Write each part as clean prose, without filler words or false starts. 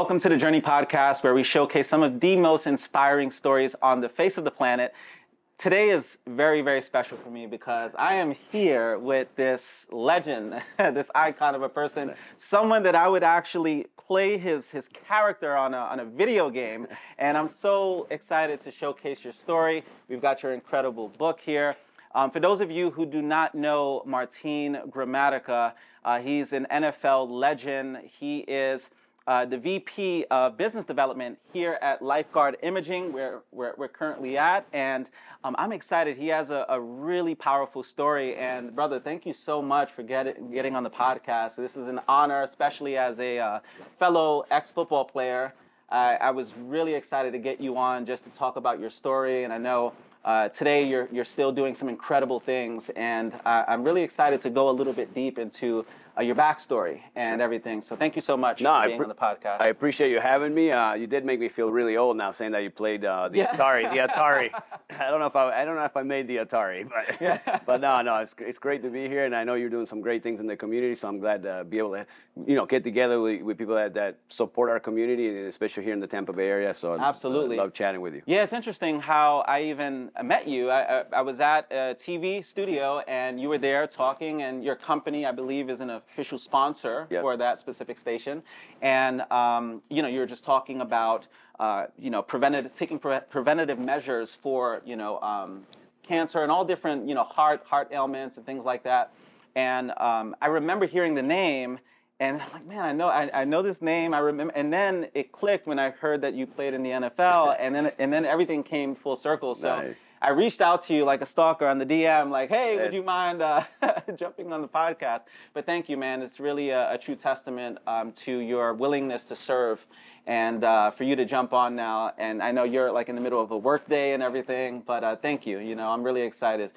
Welcome to the Journey Podcast, where we showcase some of the most inspiring stories on the face of the planet. Today is very, very special for me because I am here with this legend, this icon of a person, someone that I would actually play his character on a video game. And I'm so excited to showcase your story. We've got your incredible book here. For those of you who do not know Martin Gramatica, he's an NFL legend. He is the VP of Business Development here at Lifeguard Imaging, where we're currently at. And I'm excited. He has a really powerful story. And brother, thank you so much for getting on the podcast. This is an honor, especially as a fellow ex-football player. I was really excited to get you on just to talk about your story. And I know today you're still doing some incredible things. And I'm really excited to go a little bit deep into your backstory and everything. So thank you so much for being on the podcast. I appreciate you having me. You did make me feel really old now, saying that you played Atari. The Atari. I don't know if I made the Atari, but no, it's great to be here, and I know you're doing some great things in the community. So I'm glad to be able to, get together with people that support our community, and especially here in the Tampa Bay area. So absolutely, I love chatting with you. Yeah, it's interesting how I even met you. I was at a TV studio, and you were there talking, and your company, I believe, is an official sponsor for that specific station, and you were just talking about taking preventative measures for cancer and all different heart ailments and things like that. And I remember hearing the name, and I'm like, man, I know this name. I remember, and then it clicked when I heard that you played in the NFL, and then everything came full circle. So. Nice. I reached out to you like a stalker on the DM, like, hey, would you mind jumping on the podcast? But thank you, man. It's really a true testament to your willingness to serve, and for you to jump on now. And I know you're like in the middle of a work day and everything, but thank you. I'm really excited.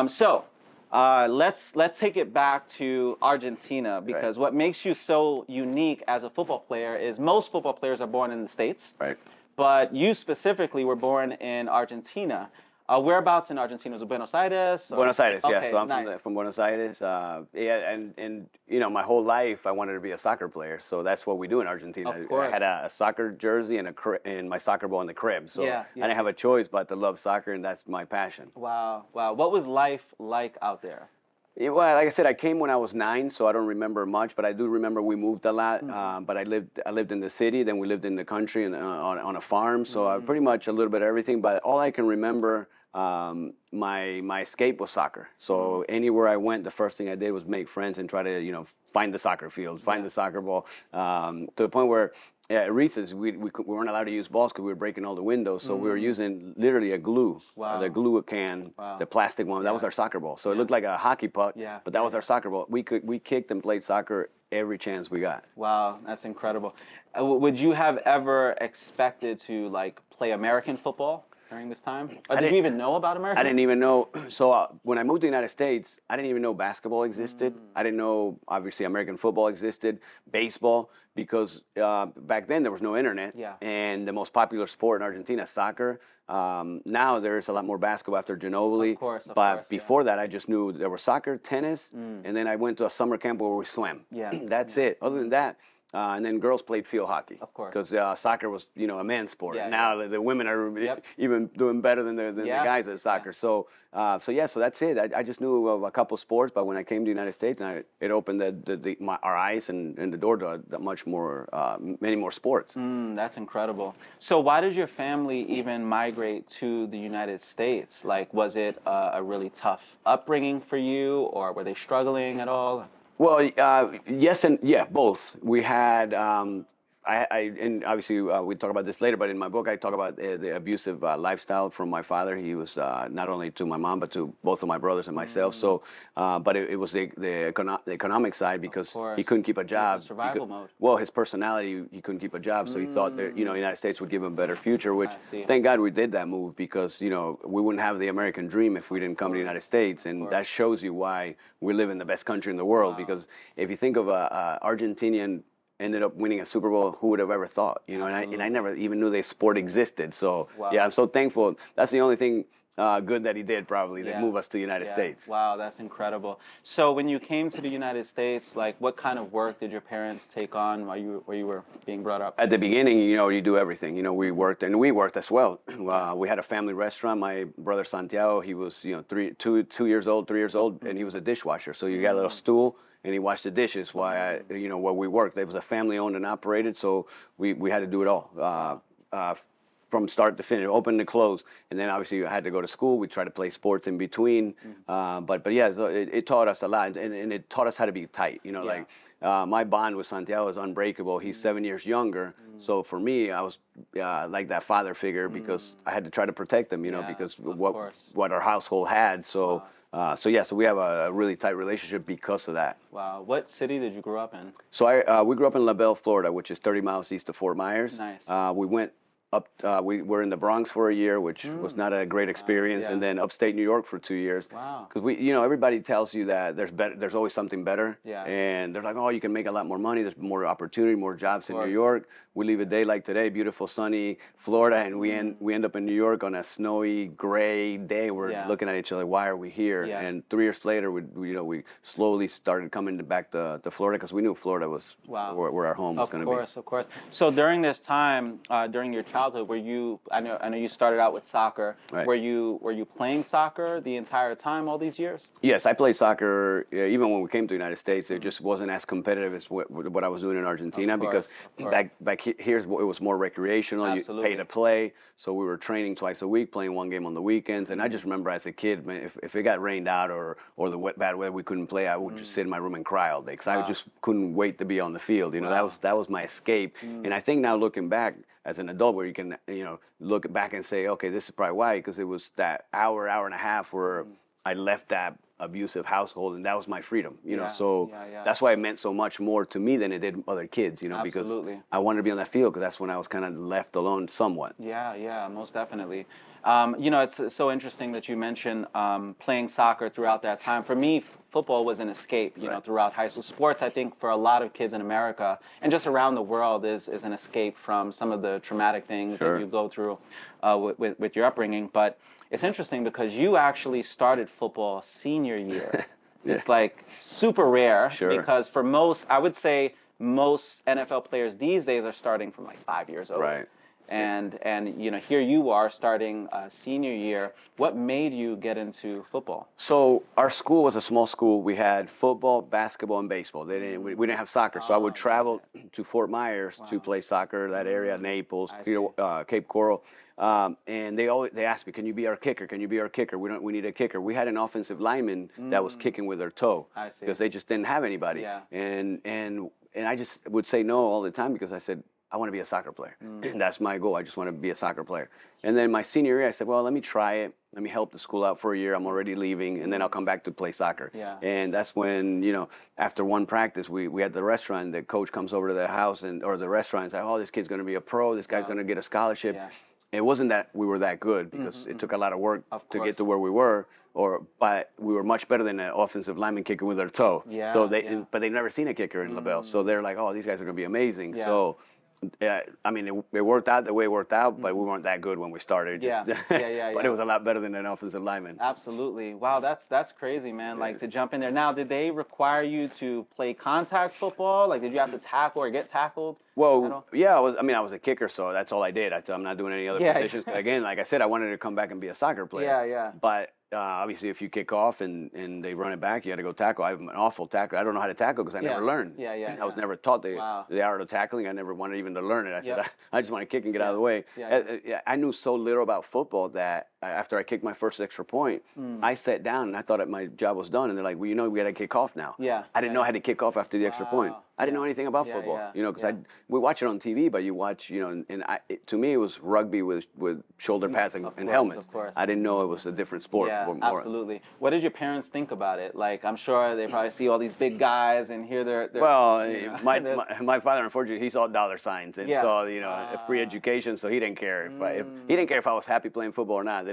So let's take it back to Argentina, because what makes you so unique as a football player is most football players are born in the States, right? But you specifically were born in Argentina. Whereabouts in Argentina? Was it Buenos Aires? Or? Buenos Aires, yeah. Okay, So I'm nice. from Buenos Aires. And my whole life I wanted to be a soccer player. So that's what we do in Argentina. Of course. I had a soccer jersey and my soccer ball in the crib. So I didn't have a choice but to love soccer, and that's my passion. Wow. What was life like out there? Yeah, well, like I said, I came when I was 9, so I don't remember much, but I do remember we moved a lot. But I lived in the city, then we lived in the country and on a farm. So I pretty much a little bit of everything. But all I can remember, my escape was soccer. So anywhere I went, the first thing I did was make friends and try to find the soccer field, find the soccer ball, to the point where. Yeah, at recess, we weren't allowed to use balls because we were breaking all the windows. So we were using literally a glue, the glue can, the plastic one. That was our soccer ball. So it looked like a hockey puck, but that was our soccer ball. We kicked and played soccer every chance we got. Wow, that's incredible. Would you have ever expected to play American football during this time? Or did you even know about American? I didn't even know. So when I moved to the United States, I didn't even know basketball existed. I didn't know, obviously, American football existed, baseball, because back then there was no internet. Yeah. And the most popular sport in Argentina is soccer. Now there's a lot more basketball after Ginobili. Of course. But before that, I just knew there was soccer, tennis, and then I went to a summer camp where we swam. Yeah. That's it. Other than that, and then girls played field hockey. Of course. Because soccer was, a man's sport. Yeah, now the women are even doing better than the guys at soccer. So that's it. I just knew of a couple sports, but when I came to the United States, it opened our eyes and the door to much more, many more sports. That's incredible. So why did your family even migrate to the United States? Was it a really tough upbringing for you, or were they struggling at all? Well, yes and both. We had, and obviously we talk about this later, but in my book I talk about the abusive lifestyle from my father. He was not only to my mom, but to both of my brothers and myself. So, but it was the economic side, because he couldn't keep a job. Survival mode. Well, his personality, he couldn't keep a job, so he thought that the United States would give him a better future. Which, thank God we did that move, because we wouldn't have the American dream if we didn't come to the United States, and that shows you why we live in the best country in the world. Wow. Because if you think of a Argentinian ended up winning a Super Bowl, who would have ever thought? And I never even knew this sport existed. So yeah, I'm so thankful. That's the only thing good that he did, probably. They move us to the United States. Wow, that's incredible. So when you came to the United States, like what kind of work did your parents take on while you were being brought up? At the beginning, you do everything. We worked, and we worked as well. We had a family restaurant. My brother Santiago, he was 2 years old, 3 years old, and he was a dishwasher. So you got a little stool, and he washed the dishes while while we worked. It was a family owned and operated, so we had to do it all. From start to finish, open to close, and then obviously you had to go to school. We tried to play sports in between, but yeah, so it taught us a lot, and it taught us how to be tight. Like my bond with Santiago is unbreakable. He's 7 years younger, so for me, I was like that father figure because I had to try to protect him, because what our household had. So. So we have a really tight relationship because of that. Wow. What city did you grow up in? So we grew up in La Belle, Florida, which is 30 miles east of Fort Myers. Nice. We went up. We were in the Bronx for a year, which was not a great experience, and then upstate New York for 2 years. Wow. Because everybody tells you that there's always something better. Yeah. And they're like, oh, you can make a lot more money. There's more opportunity, more jobs in New York. We leave a day like today, beautiful sunny Florida, and we end up in New York on a snowy, gray day. We're looking at each other. Why are we here? Yeah. And 3 years later, we slowly started coming back to Florida because we knew Florida was where our home was going to be. Of course. So during this time, during your childhood, were you? I know you started out with soccer. Right. Were you playing soccer the entire time, all these years? Yes, I played soccer even when we came to the United States. It just wasn't as competitive as what I was doing in Argentina because back here it was more recreational. Absolutely. You pay to play, so we were training twice a week, playing one game on the weekends. And I just remember as a kid, man, if it got rained out or the bad weather we couldn't play, I would just sit in my room and cry all day because I just couldn't wait to be on the field. That was my escape. And I think now looking back as an adult, where you can look back and say, okay, this is probably why, because it was that hour and a half where I left that abusive household, and that was my freedom, so that's why it meant so much more to me than it did other kids, because I wanted to be on that field because that's when I was kind of left alone somewhat. Yeah, most definitely. It's so interesting that you mentioned playing soccer throughout that time. For me, football was an escape, throughout high school. Sports, I think, for a lot of kids in America and just around the world is an escape from some of the traumatic things that you go through with your upbringing. But it's interesting because you actually started football senior year. It's like super rare because for I would say most NFL players these days are starting from like 5 years old. Right. And here you are starting senior year. What made you get into football? So our school was a small school. We had football, basketball, and baseball. We didn't have soccer, so I would travel to Fort Myers to play soccer, that area, Naples, Cape Coral. And they asked me, can you be our kicker? Can you be our kicker? We need a kicker. We had an offensive lineman that was kicking with their toe because they just didn't have anybody. Yeah. And I just would say no all the time because I said, I want to be a soccer player. That's my goal. I just want to be a soccer player. And then my senior year, I said, well, let me try it. Let me help the school out for a year. I'm already leaving, and then I'll come back to play soccer. Yeah. And that's when, after one practice, we had the restaurant. The coach comes over to the house or the restaurant and says, oh, this kid's going to be a pro. This guy's going to get a scholarship. Yeah. It wasn't that we were that good because it took a lot of work to get to where we were. But we were much better than an offensive lineman kicking with their toe. Yeah. So but they've never seen a kicker in La Belle. So they're like, oh, these guys are going to be amazing. Yeah. So. Yeah, I mean, it worked out the way it worked out, but we weren't that good when we started. But it was a lot better than an offensive lineman. Absolutely. Wow, that's crazy, man. Like to jump in there. Now, did they require you to play contact football? Like, did you have to tackle or get tackled? Well, yeah, I was a kicker, so that's all I did. I'm not doing any other positions. Again, like I said, I wanted to come back and be a soccer player. Yeah. But obviously, if you kick off and they run it back, you got to go tackle. I'm an awful tackler. I don't know how to tackle because I never learned. I was never taught the art of tackling. I never wanted even to learn it. I said, I just want to kick and get out of the way. I knew so little about football that after I kicked my first extra point, I sat down and I thought that my job was done. And they're like, well, we got to kick off now. I didn't know how to kick off after the extra point. I didn't know anything about football, because we watch it on TV, but you watch, to me it was rugby with shoulder pads and helmets. Of course. I didn't know it was a different sport. Yeah, absolutely. What did your parents think about it? Like, I'm sure they probably see all these big guys and hear their well, my father, unfortunately, he saw dollar signs and saw, a free education, so he didn't care if he didn't care if I was happy playing football or not.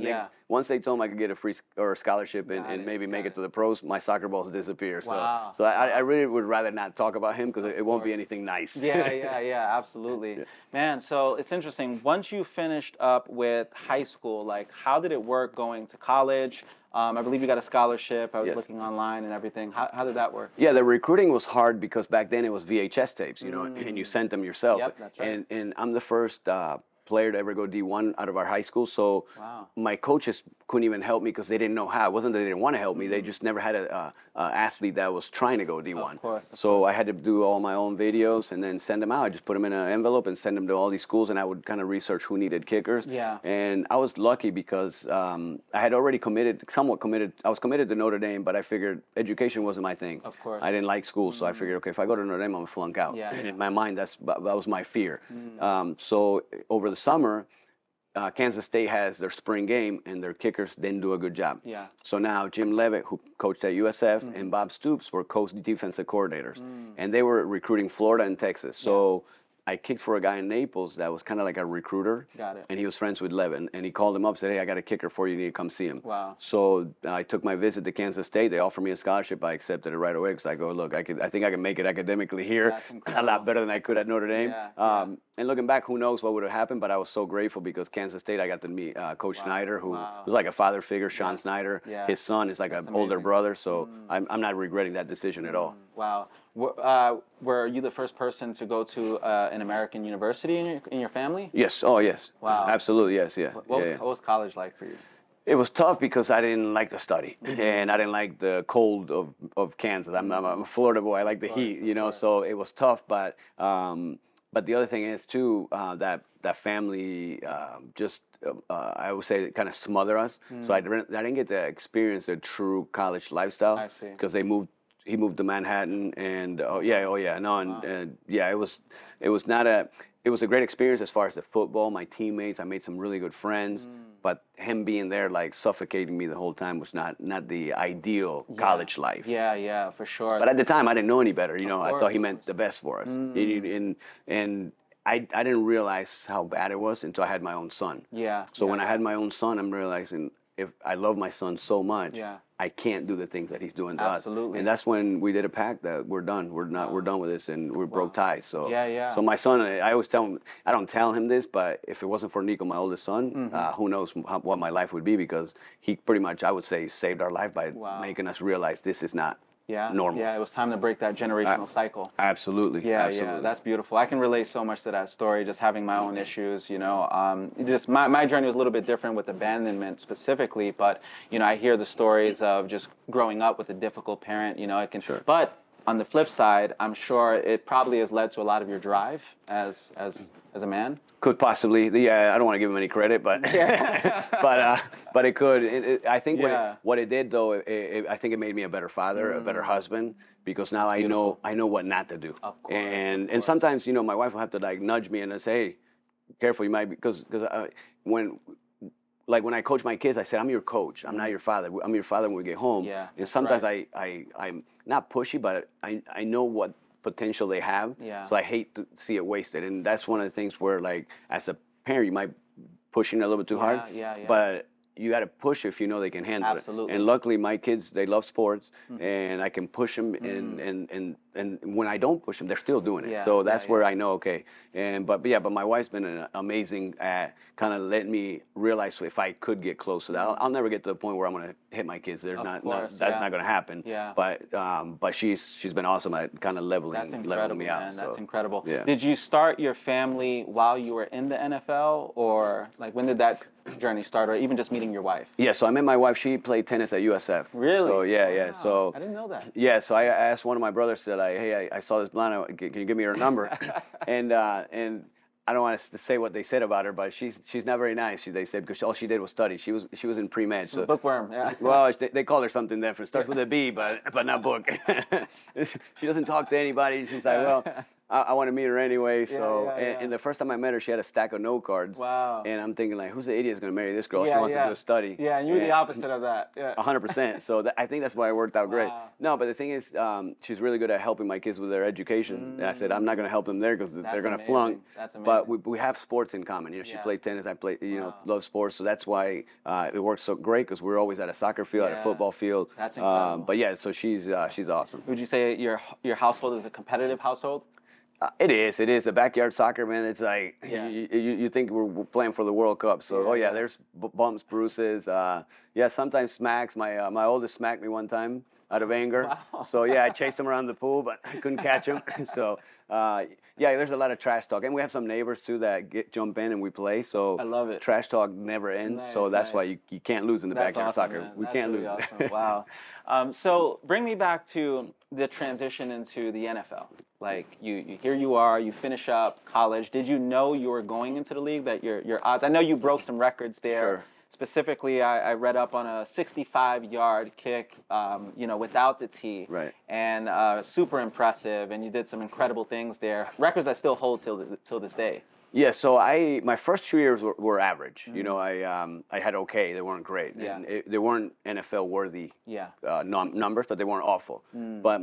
Once they told him I could get a free or a scholarship and maybe make it to the pros, my soccer balls disappeared. So I really would rather not talk about him because it won't be anything nice. Yeah, absolutely. Man, so it's interesting. Once you finished up with high school, like, how did it work going to college? I believe you got a scholarship. I was looking online and everything. How did that work? Yeah, the recruiting was hard because back then it was VHS tapes, you know, and you sent them yourself. Yep, that's right. And I'm the first player to ever go D1 out of our high school. So my coaches couldn't even help me because they didn't know how. It wasn't that they didn't want to help me. They just never had a athlete that was trying to go D1. Of course. So I had to do all my own videos and then send them out. I just put them in an envelope and send them to all these schools, and I would kind of research who needed kickers. Yeah. And I was lucky because I had already somewhat committed. I was committed to Notre Dame, but I figured education wasn't my thing. Of course. I didn't like school, so I figured, okay, if I go to Notre Dame, I'm gonna flunk out. Yeah, and in my mind, that was my fear. So over the summer, Kansas State has their spring game, and their kickers didn't do a good job. Yeah. So now Jim Levitt, who coached at USF, and Bob Stoops were defensive coordinators, and they were recruiting Florida and Texas. So I kicked for a guy in Naples that was kind of like a recruiter. Got it. And he was friends with Levitt, and he called him up, said, "Hey, I got a kicker for you. You need to come see him." Wow. So I took my visit to Kansas State. They offered me a scholarship. I accepted it right away because I go, look, I think I can make it academically here a lot better than I could at Notre Dame. And looking back, who knows what would have happened, but I was so grateful because Kansas State, I got to meet Coach Snyder, who was like a father figure, Sean Snyder. His son is like an older brother, so I'm not regretting that decision at all. Wow. Were you the first person to go to an American university in your family? Yes. Oh, yes. Wow. Absolutely, yes, yeah. What was college like for you? It was tough because I didn't like to study, and I didn't like the cold of Kansas. I'm a Florida boy. I like the heat, you know. So it was tough, but the other thing is too that family I would say kind of smother us. So I didn't get to experience the true college lifestyle. I see. Because he moved to Manhattan, and it was not a. It was a great experience as far as the football, my teammates. I made some really good friends, but him being there, like suffocating me the whole time, was not the ideal college life. Yeah, for sure. But at the time, I didn't know any better. You know, I thought he meant course. the best for us. And I didn't realize how bad it was until I had my own son. Yeah. So when I had my own son, I'm realizing if I love my son so much, I can't do the things that he's doing to us. Absolutely. And that's when we did a pact that we're done. We're done with this, and we broke ties. So Yeah. So my son, I always tell him, I don't tell him this, but if it wasn't for Nico, my oldest son, who knows what my life would be, because he pretty much, I would say, saved our life by making us realize this is not normal. Yeah, it was time to break that generational cycle. Absolutely. Yeah, that's beautiful. I can relate so much to that story, just having my own issues, you know. Just my journey was a little bit different with abandonment specifically, but, you know, I hear the stories of just growing up with a difficult parent, you know, it can, but on the flip side, I'm sure it probably has led to a lot of your drive as a man. Could possibly, I don't want to give him any credit, but but it could. I think what it did though, I think it made me a better father, a better husband, because now I know what not to do. Of course. And sometimes, you know, my wife will have to like nudge me and say, hey, careful, you might be, because when I coach my kids, I said, I'm your coach. I'm not your father. I'm your father when we get home. Yeah, and sometimes I'm not pushy, but I know what potential they have. Yeah. So I hate to see it wasted. And that's one of the things where, like, as a parent, you might push it a little bit too hard. Yeah. But you got to push if you know they can handle it. Absolutely. And luckily, my kids, they love sports, and I can push them. And when I don't push them, they're still doing it. Yeah, So that's where I know, okay. But my wife's been amazing at kind of letting me realize if I could get close to that. I'll never get to the point where I'm going to hit my kids. That's not going to happen. Yeah. But she's been awesome at kind of leveling me out. Man. That's incredible. Yeah. Did you start your family while you were in the NFL, or like when did that journey start, or even just meeting your wife? Yeah, so I met my wife. She played tennis at USF. Really? So Wow. So I didn't know that. Yeah, so I asked one of my brothers, said, hey, I saw this blonde. Can you give me her number? and I don't want to say what they said about her, but she's not very nice. They said, because all she did was study. She was in pre-med. So, bookworm. Yeah. Well, they call her something different. Starts with a B, but not book. She doesn't talk to anybody. She's like, well. I want to meet her anyway. Yeah, So, yeah, yeah. and the first time I met her, she had a stack of note cards. Wow. And I'm thinking like, who's the idiot is gonna marry this girl? She Yeah, wants to do yeah. a study. Yeah, and you're the opposite of that. Yeah. 100%. So I think that's why it worked out great. Wow. No, but the thing is, she's really good at helping my kids with their education. And I said, I'm not going to help them there because they're going to flunk. That's amazing. But we have sports in common. You know, she Yeah. played tennis. I play, Wow. love sports. So that's why it works so great because we're always at a soccer field, at Yeah. a football field. That's incredible. But yeah, so she's awesome. Would you say your household is a competitive household? It is. It is. The backyard soccer, man. It's like Yeah. you think we're playing for the World Cup. So Yeah, yeah. there's bumps, bruises. Yeah, sometimes smacks. My oldest smacked me one time out of anger. Wow. So yeah, I chased him around the pool, but I couldn't catch him. So yeah, there's a lot of trash talk, and we have some neighbors too that jump in and we play. So I love it. trash talk never ends. Nice, so that's nice. why you can't lose in the That's backyard awesome, soccer. man. We That's can't really lose. awesome. Wow. So bring me back to the transition into the NFL. Like here you are, you finish up college. Did you know you were going into the league? That your odds? I know you broke some records there. Sure. Specifically, I read up on a 65-yard kick, without the tee. Right. And super impressive. And you did some incredible things there. Records that still hold till this day. Yeah, so my first 2 years were average. You know, I had okay, they weren't great, Yeah. and they weren't NFL worthy Yeah. numbers, but they weren't awful. But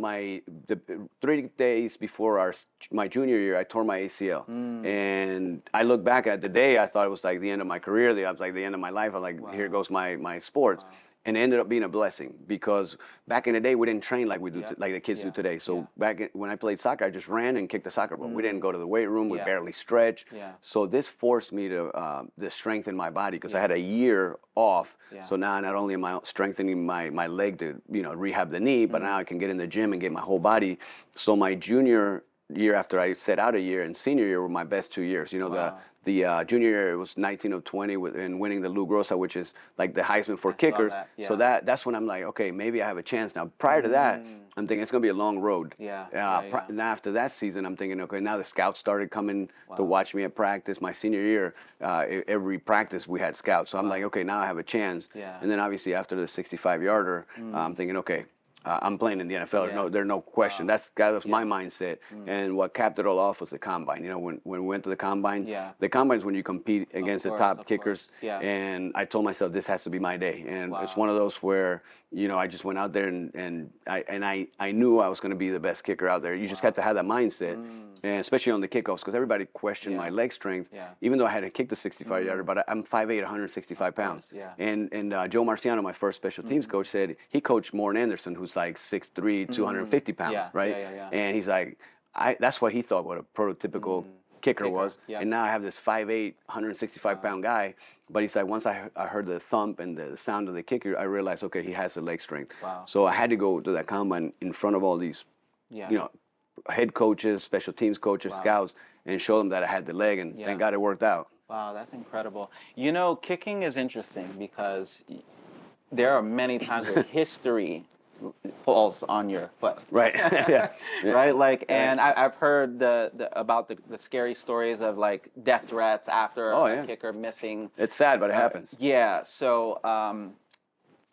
the 3 days before my junior year, I tore my ACL, and I look back at the day, I thought it was like the end of my career. It was like the end of my life. I was like, here goes my sports. Wow. And it ended up being a blessing because back in the day we didn't train like we do, like the kids do today. So when I played soccer, I just ran and kicked the soccer ball. We didn't go to the weight room. We barely stretch. Yeah. So this forced me to strengthen my body because I had a year off. Yeah. So now not only am I strengthening my leg to rehab the knee, but now I can get in the gym and get my whole body. So my junior year after I set out a year and senior year were my best 2 years. Wow. The junior year it was 19 of 20 and winning the Lou Grossa, which is like the Heisman for kickers. That. Yeah. So that's when I'm like, okay, maybe I have a chance. Now prior to that, I'm thinking it's gonna be a long road. Yeah. And after that season, I'm thinking, okay, now the scouts started coming to watch me at practice. My senior year, every practice we had scouts. So I'm like, okay, now I have a chance. Yeah. And then obviously after the 65-yarder, I'm thinking, okay, I'm playing in the NFL. There's no question. That was my mindset. And what capped it all off was the combine. When we went to the combine, the combine is when you compete against the top kickers. Yeah. And I told myself this has to be my day. And it's one of those where I just went out there and I knew I was going to be the best kicker out there. You just got to have that mindset, and especially on the kickoffs because everybody questioned my leg strength. Yeah. Even though I had to kick the 65-yarder, but I'm 5'8", 165 pounds. Yeah. And Joe Marciano, my first special teams coach, said he coached Morton Anderson, who's like 6'3", 250 pounds, right? Yeah. And he's like, that's what he thought what a prototypical kicker was. Yeah. And now I have this 5'8", 165-pound guy. But he's like, once I heard the thump and the sound of the kicker, I realized, okay, he has the leg strength. Wow. So I had to go to that combine in front of all these, head coaches, special teams coaches, scouts, and show them that I had the leg. And thank God it worked out. Wow, that's incredible. Kicking is interesting because there are many times where history falls on your foot. Right. Right. And I've heard about the scary stories of like death threats after a kicker missing. It's sad, but it happens. Yeah. So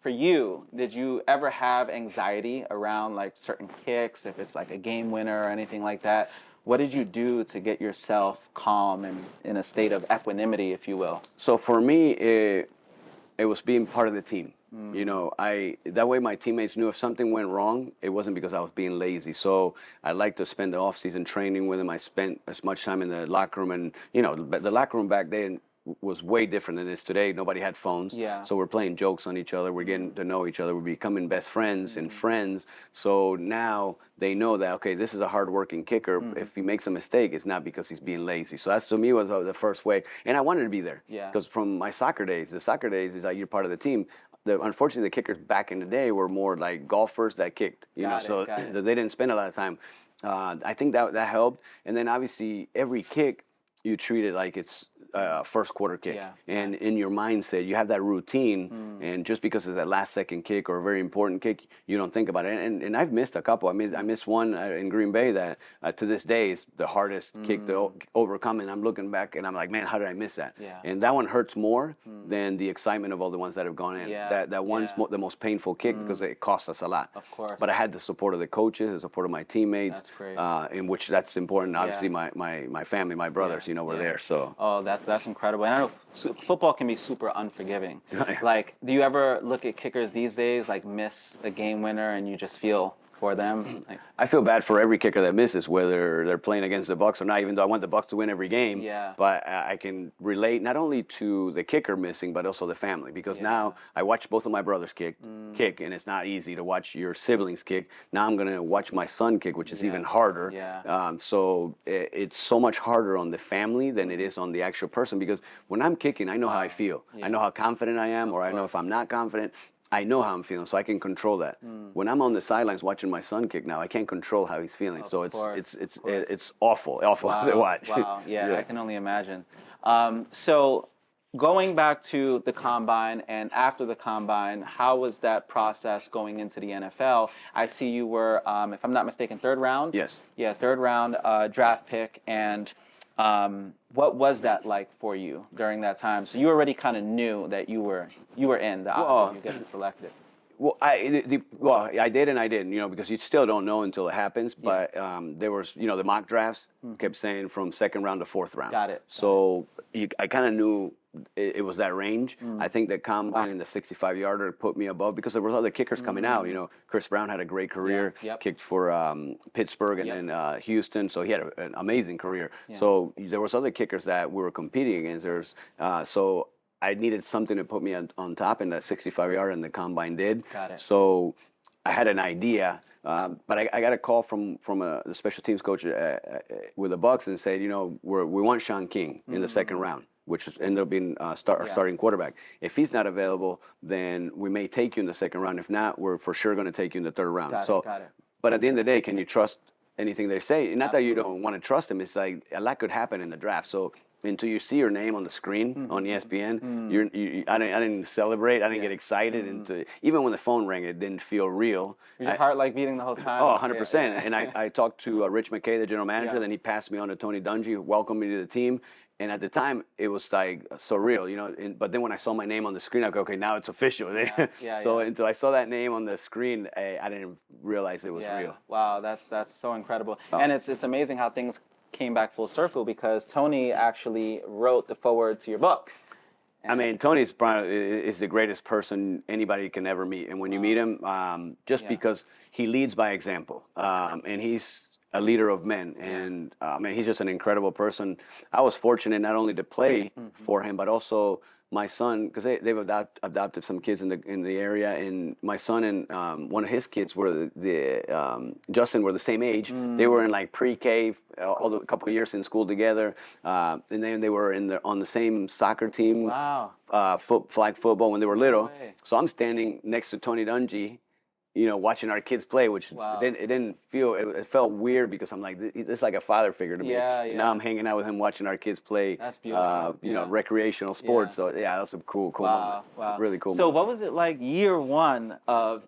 for you, did you ever have anxiety around like certain kicks, if it's like a game winner or anything like that? What did you do to get yourself calm and in a state of equanimity, if you will? So for me, it was being part of the team. That way my teammates knew if something went wrong, it wasn't because I was being lazy. So I like to spend the off season training with them. I spent as much time in the locker room, and the locker room back then was way different than it is today. Nobody had phones. Yeah. So we're playing jokes on each other. We're getting to know each other. We're becoming best friends and friends. So now they know that, okay, this is a hardworking kicker. If he makes a mistake, it's not because he's being lazy. So that's, to me, was the first way. And I wanted to be there. Yeah. Because from my soccer days, is like you're part of the team. Unfortunately, the kickers back in the day were more like golfers that kicked. So they didn't spend a lot of time. I think that helped. And then obviously every kick, you treat it like it's first quarter kick. Yeah. And in your mindset, you have that routine, and just because it's a last second kick or a very important kick, you don't think about it. And I've missed a couple. I missed one in Green Bay that to this day is the hardest kick to overcome. And I'm looking back and I'm like, man, how did I miss that? Yeah. And that one hurts more than the excitement of all the ones that have gone in. Yeah. That one's the most painful kick because it cost us a lot. Of course. But I had the support of the coaches, the support of my teammates. That's great. In which that's important. Obviously, my family, my brothers, were there. So. Oh, that's incredible. And I know football can be super unforgiving. Like, do you ever look at kickers these days, like miss a game winner, and you just feel for them? Like, I feel bad for every kicker that misses, whether they're playing against the Bucs or not. Even though I want the Bucs to win every game, but I can relate not only to the kicker missing, but also the family, because now I watch both of my brothers kick, and it's not easy to watch your siblings kick. Now I'm gonna watch my son kick, which is even harder. So it's so much harder on the family than it is on the actual person, because when I'm kicking, I know how I feel. I know how confident I am, or I know if I'm not confident. I know how I'm feeling, so I can control that. When I'm on the sidelines watching my son kick now, I can't control how he's feeling. So it's awful to watch. Wow, yeah, I can only imagine. So going back to the combine and after the combine, how was that process going into the NFL? I see you were, if I'm not mistaken, third round? Yes. Yeah, third round draft pick. And what was that like for you during that time? So you already kind of knew that you were in the odds of you getting selected. Well, I did and I didn't, because you still don't know until it happens. But there was, the mock drafts kept saying from second round to fourth round. Got it. So I kind of knew it was that range. I think that combine in the 65-yarder put me above, because there was other kickers coming out. Chris Brown had a great career, kicked for Pittsburgh and then Houston, so he had an amazing career. So there was other kickers that we were competing against. So I needed something to put me on top, and that 65-yarder and the combine did. Got it. So I had an idea. But I got a call from the special teams coach with the Bucs and said, we want Sean King in the second round, which ended up being starting quarterback. If he's not available, then we may take you in the second round. If not, we're for sure going to take you in the third round. Got it. But at the end of the day, can you trust anything they say? Not that you don't want to trust them. It's like a lot could happen in the draft. So until you see your name on the screen on ESPN, I didn't celebrate. I didn't get excited. And even when the phone rang, it didn't feel real. Was your heart like beating the whole time? Oh, 100%. And I talked to Rich McKay, the general manager. Then he passed me on to Tony Dungy, who welcomed me to the team. And at the time, it was like surreal, But then when I saw my name on the screen, I go, okay, now it's official. So until I saw that name on the screen, I didn't realize it was real. Wow, that's so incredible. And it's amazing how things came back full circle, because Tony actually wrote the foreword to your book. I mean, Tony is the greatest person anybody can ever meet. And when you meet him, because he leads by example, and he's a leader of men. And he's just an incredible person. I was fortunate not only to play for him, but also my son, because they've adopted some kids in the area, and my son and one of his kids were Justin were the same age. They were in like pre-K, a couple of years in school together, and then they were on the same soccer team. Wow. Flag football when they were little. So I'm standing next to Tony Dungy, watching our kids play, which it felt weird, because I'm like, it's like a father figure to me. Now I'm hanging out with him, watching our kids play. That's beautiful. Recreational sports. So that's a cool moment. Wow. Really cool. So what was it like year one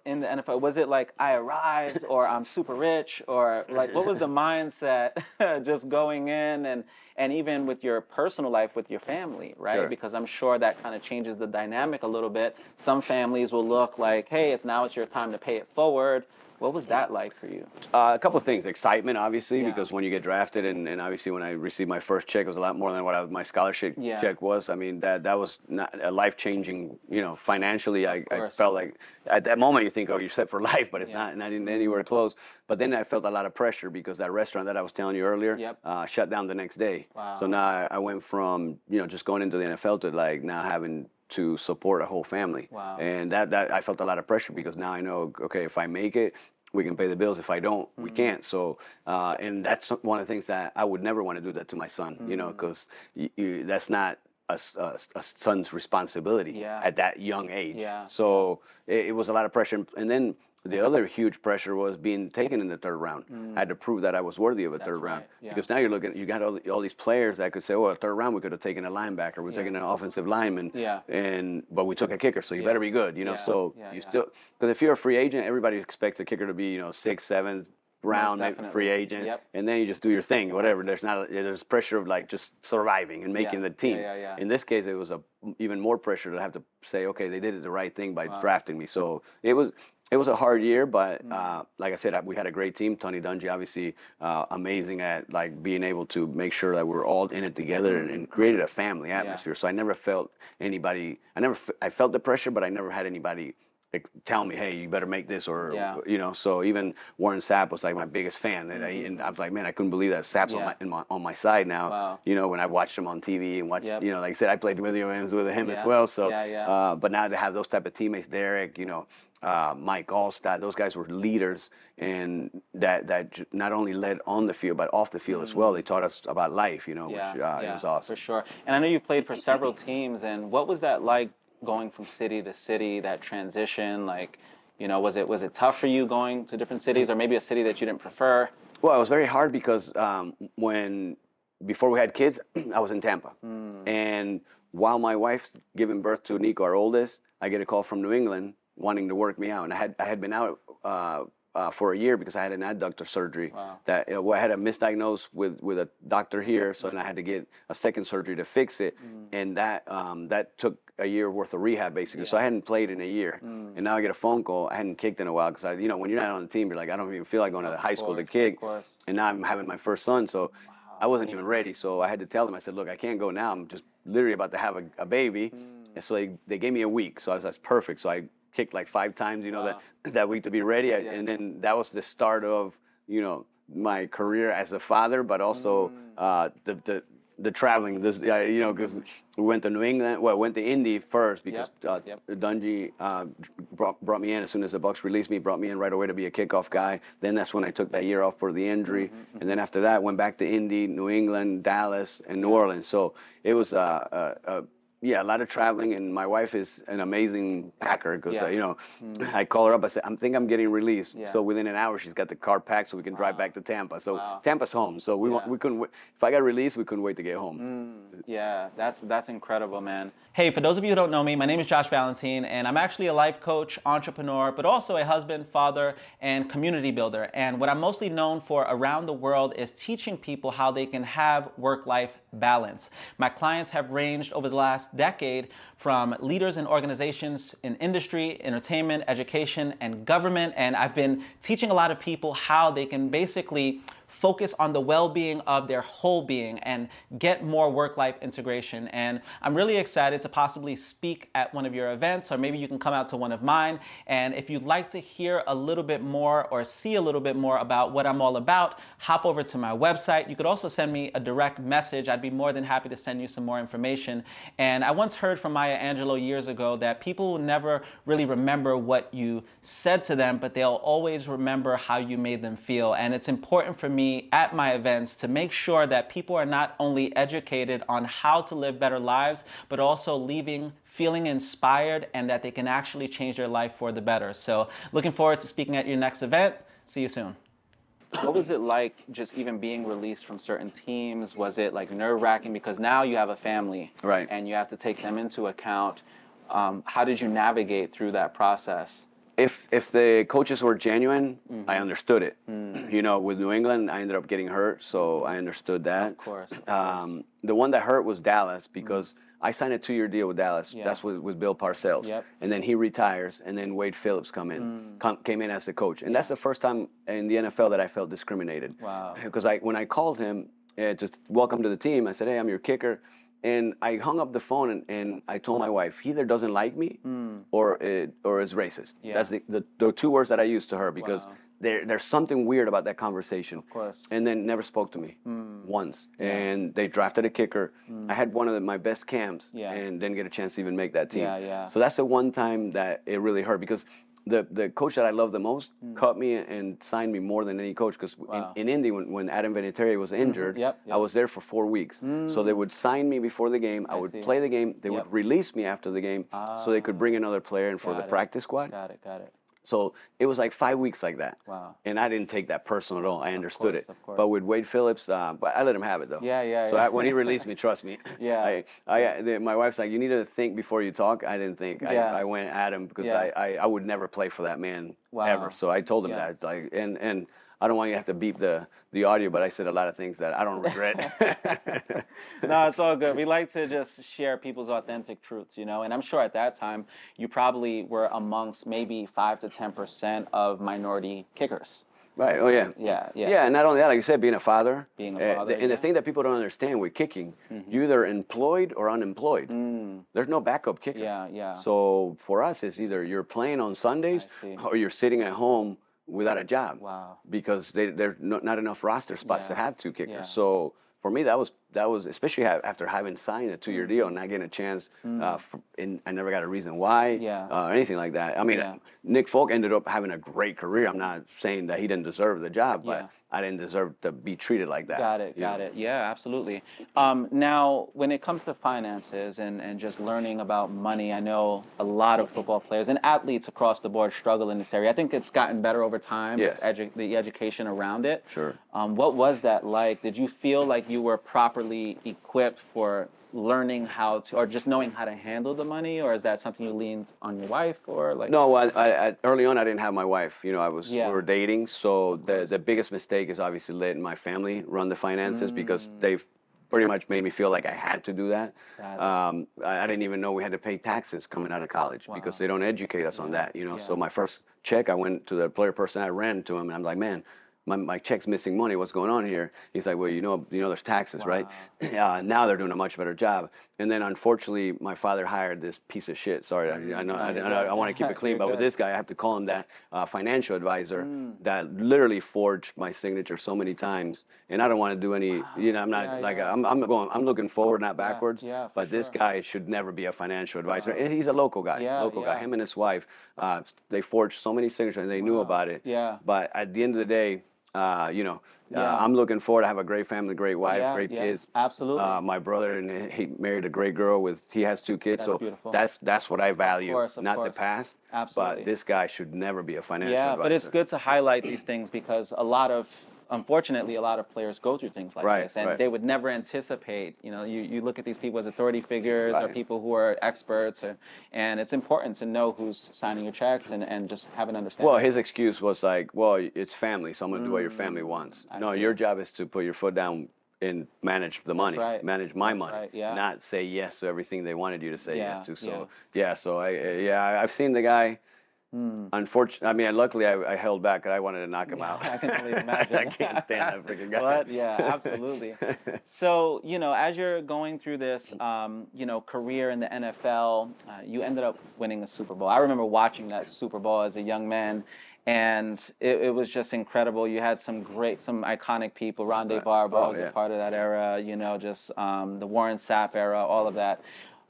in the NFL? Was it like I arrived, or I'm super rich, or like what was the mindset just going in, and even with your personal life with your family, right? Sure. Because I'm sure that kind of changes the dynamic a little bit. Some families will look like, hey, it's your time to pay it forward. What was that like for you? A couple of things. Excitement, obviously, because when you get drafted, and obviously when I received my first check, it was a lot more than what my scholarship check was. I mean, that was not a life-changing, financially. I felt like at that moment you think, oh, you're set for life, but it's not anywhere close. But then I felt a lot of pressure, because that restaurant that I was telling you earlier shut down the next day. Wow. So now I went from, just going into the NFL to like now having to support a whole family. Wow. And that I felt a lot of pressure, because now I know, okay, if I make it, we can pay the bills. If I don't, we can't. So, and that's one of the things that I would never want to do that to my son, because that's not a son's responsibility at that young age. Yeah. So it was a lot of pressure. And then the other huge pressure was being taken in the third round. I had to prove that I was worthy of a third round. Yeah. Because now you got all these players that could say, well, a third round we could have taken a linebacker, we're taking an offensive lineman, but we took a kicker, so you better be good, So you still, because if you're a free agent, everybody expects a kicker to be, 6th, 7th round, free agent, and then you just do your thing, whatever. There's pressure of like just surviving and making the team. In this case, it was even more pressure to have to say, okay, they did it the right thing by drafting me. So it was a hard year, but like I said, we had a great team. Tony Dungy, obviously, amazing at like being able to make sure that we're all in it together and created a family atmosphere. So I never felt anybody. I felt the pressure, but I never had anybody tell me, hey, you better make this, or So even Warren Sapp was like my biggest fan, and I was like, man, I couldn't believe that Sapp's on my side now. Wow. When I watched him on TV and watched, like I said, I played with him as well. So, but now to have those type of teammates, Derek, Mike Allstott, those guys were leaders, and that not only led on the field but off the field as well. They taught us about life, which it was awesome. For sure. And I know you played for several teams, and what was that like going from city to city? That transition, like, was it tough for you going to different cities, or maybe a city that you didn't prefer? Well, it was very hard because before we had kids, I was in Tampa, and while my wife's giving birth to Nico, our oldest, I get a call from New England wanting to work me out, and I had been out for a year because I had an adductor surgery. Wow. That I had a misdiagnosed with a doctor here, so then I had to get a second surgery to fix it, and that took a year worth of rehab basically. So I hadn't played in a year, and now I get a phone call. I hadn't kicked in a while because when you're not on the team, you're like, I don't even feel like going to the high school to kick, and now I'm having my first son, so I wasn't even ready. So I had to tell them, I said, look, I can't go now. I'm just literally about to have a baby, and so they gave me a week. So I was, that's perfect. So I kicked like 5 times, that week to be ready. And then that was the start of, my career as a father, but also the traveling. Because we went to New England. Well, went to Indy first because Dungy brought me in as soon as the Bucs released me. Brought me in right away to be a kickoff guy. Then that's when I took that year off for the injury, and then after that went back to Indy, New England, Dallas, and New Orleans. So it was a lot of traveling, and my wife is an amazing packer because I call her up. I said, I think I'm getting released. So within an hour, she's got the car packed, so we can drive back to Tampa. So Tampa's home. So we couldn't wait. If I got released, we couldn't wait to get home. Yeah, that's incredible, man. Hey, for those of you who don't know me, my name is Josh Valentine, and I'm actually a life coach, entrepreneur, but also a husband, father, and community builder. And what I'm mostly known for around the world is teaching people how they can have work-life balance. My clients have ranged over the last decade from leaders in organizations in industry, entertainment, education, and government. And I've been teaching a lot of people how they can basically focus on the well-being of their whole being and get more work-life integration. And I'm really excited to possibly speak at one of your events, or maybe you can come out to one of mine. And if you'd like to hear a little bit more or see a little bit more about what I'm all about, hop over to my website. You could also send me a direct message. I'd be more than happy to send you some more information. And I once heard from Maya Angelou years ago that people will never really remember what you said to them, but they'll always remember how you made them feel. And it's important for me at my events to make sure that people are not only educated on how to live better lives, but also leaving feeling inspired and that they can actually change their life for the better. So looking forward to speaking at your next event. See you soon. What was it like just even being released from certain teams? Was it like nerve-wracking because now you have a family, right, and you have to take them into account? How did you navigate through that process? If the coaches were genuine, I understood it. With New England, I ended up getting hurt, so I understood that. Of course. The one that hurt was Dallas because I signed a 2-year deal with Dallas. Yeah. That's with Bill Parcells. Yep. And then he retires, and then Wade Phillips came in as the coach. And that's the first time in the NFL that I felt discriminated. Wow. Because when I called him, just welcome to the team, I said, hey, I'm your kicker. And I hung up the phone and I told my wife, he either doesn't like me or is racist. Yeah. That's the 2 words that I used to her because there's something weird about that conversation. Of course. And then never spoke to me once. Yeah. And they drafted a kicker. I had one of my best camps and didn't get a chance to even make that team. So that's the one time that it really hurt because the coach that I love the most cut me and signed me more than any coach because in Indy, when Adam Vinatieri was injured, I was there for 4 weeks. So they would sign me before the game. I would play the game. They would release me after the game so they could bring another player in for the practice squad. Got it. So it was like 5 weeks like that. Wow. And I didn't take that personal at all. I understood it. Of course. But with Wade Phillips, but I let him have it though. Yeah. So when he released me, trust me. Yeah. My wife's like, you need to think before you talk. I didn't think. Yeah. I went at him because Yeah. I would never play for that man Wow. ever. So I told him Yeah. that. Like, and I don't want you to have to beep the audio, but I said a lot of things that I don't regret. No, it's all good. We like to just share people's authentic truths, you know. And I'm sure at that time you probably were amongst maybe 5 to 10% of minority kickers. Right. Oh yeah. Yeah. Yeah, and not only that, like you said, being a father. Being a father. And the thing that people don't understand with kicking, you're either employed or unemployed. There's no backup kicker. Yeah. So for us, it's either you're playing on Sundays or you're sitting at home without a job. Wow. Because there's not enough roster spots to have two kickers. Yeah. So for me, that was especially after having signed a 2-year deal and not getting a chance. And I never got a reason why or anything like that. I mean, Nick Folk ended up having a great career. I'm not saying that he didn't deserve the job, but I didn't deserve to be treated like that. Got it. Yeah, absolutely. Now, when it comes to finances and just learning about money, I know a lot of football players and athletes across the board struggle in this area. I think it's gotten better over time, the education around it. Sure. What was that like? Did you feel like you were properly equipped for learning how to, or just knowing how to handle the money, or is that something you leaned on your wife, or like? No, I early on I didn't have my wife. You know, we were dating, so the biggest mistake is obviously letting my family run the finances because they've pretty much made me feel like I had to do that. I didn't even know we had to pay taxes coming out of college because they don't educate us on that. You know, so my first check, I went to the employer person, I ran to him, and I'm like, man, my check's missing money. What's going on here? He's like, well, you know, there's taxes, right? Now they're doing a much better job. And then unfortunately, my father hired this piece of shit. Sorry, I know I want to keep it clean, but with this guy, I have to call him that financial advisor that literally forged my signature so many times. And I don't want to do any, you know, I'm not I'm looking forward, not backwards. But this guy should never be a financial advisor. And he's a local guy, guy. Him and his wife, they forged so many signatures, and they knew about it. But at the end of the day, I'm looking forward. I have a great family, great wife, great kids. Absolutely. My brother, and he married a great girl he has 2 kids. That's beautiful. That's what I value, of not course. the past. Absolutely. But this guy should never be a financial advisor. But it's good to highlight these things because unfortunately, a lot of players go through things like this, and they would never anticipate. You know, you look at these people as authority figures or people who are experts, and it's important to know who's signing your checks and just have an understanding. Well, his excuse was like, well, it's family, so I'm going to do what your family wants. No, your job is to put your foot down and manage the money, manage my money, not say yes to everything they wanted you to say yes to. So, I've seen the guy. Unfortunately, I mean, luckily I held back because I wanted to knock him out. I can only imagine. I can't stand that freaking guy. But yeah, absolutely. So, you know, as you're going through this, career in the NFL, you ended up winning a Super Bowl. I remember watching that Super Bowl as a young man, and it was just incredible. You had some iconic people. Rondé Barber was a part of that era. You know, just the Warren Sapp era, all of that.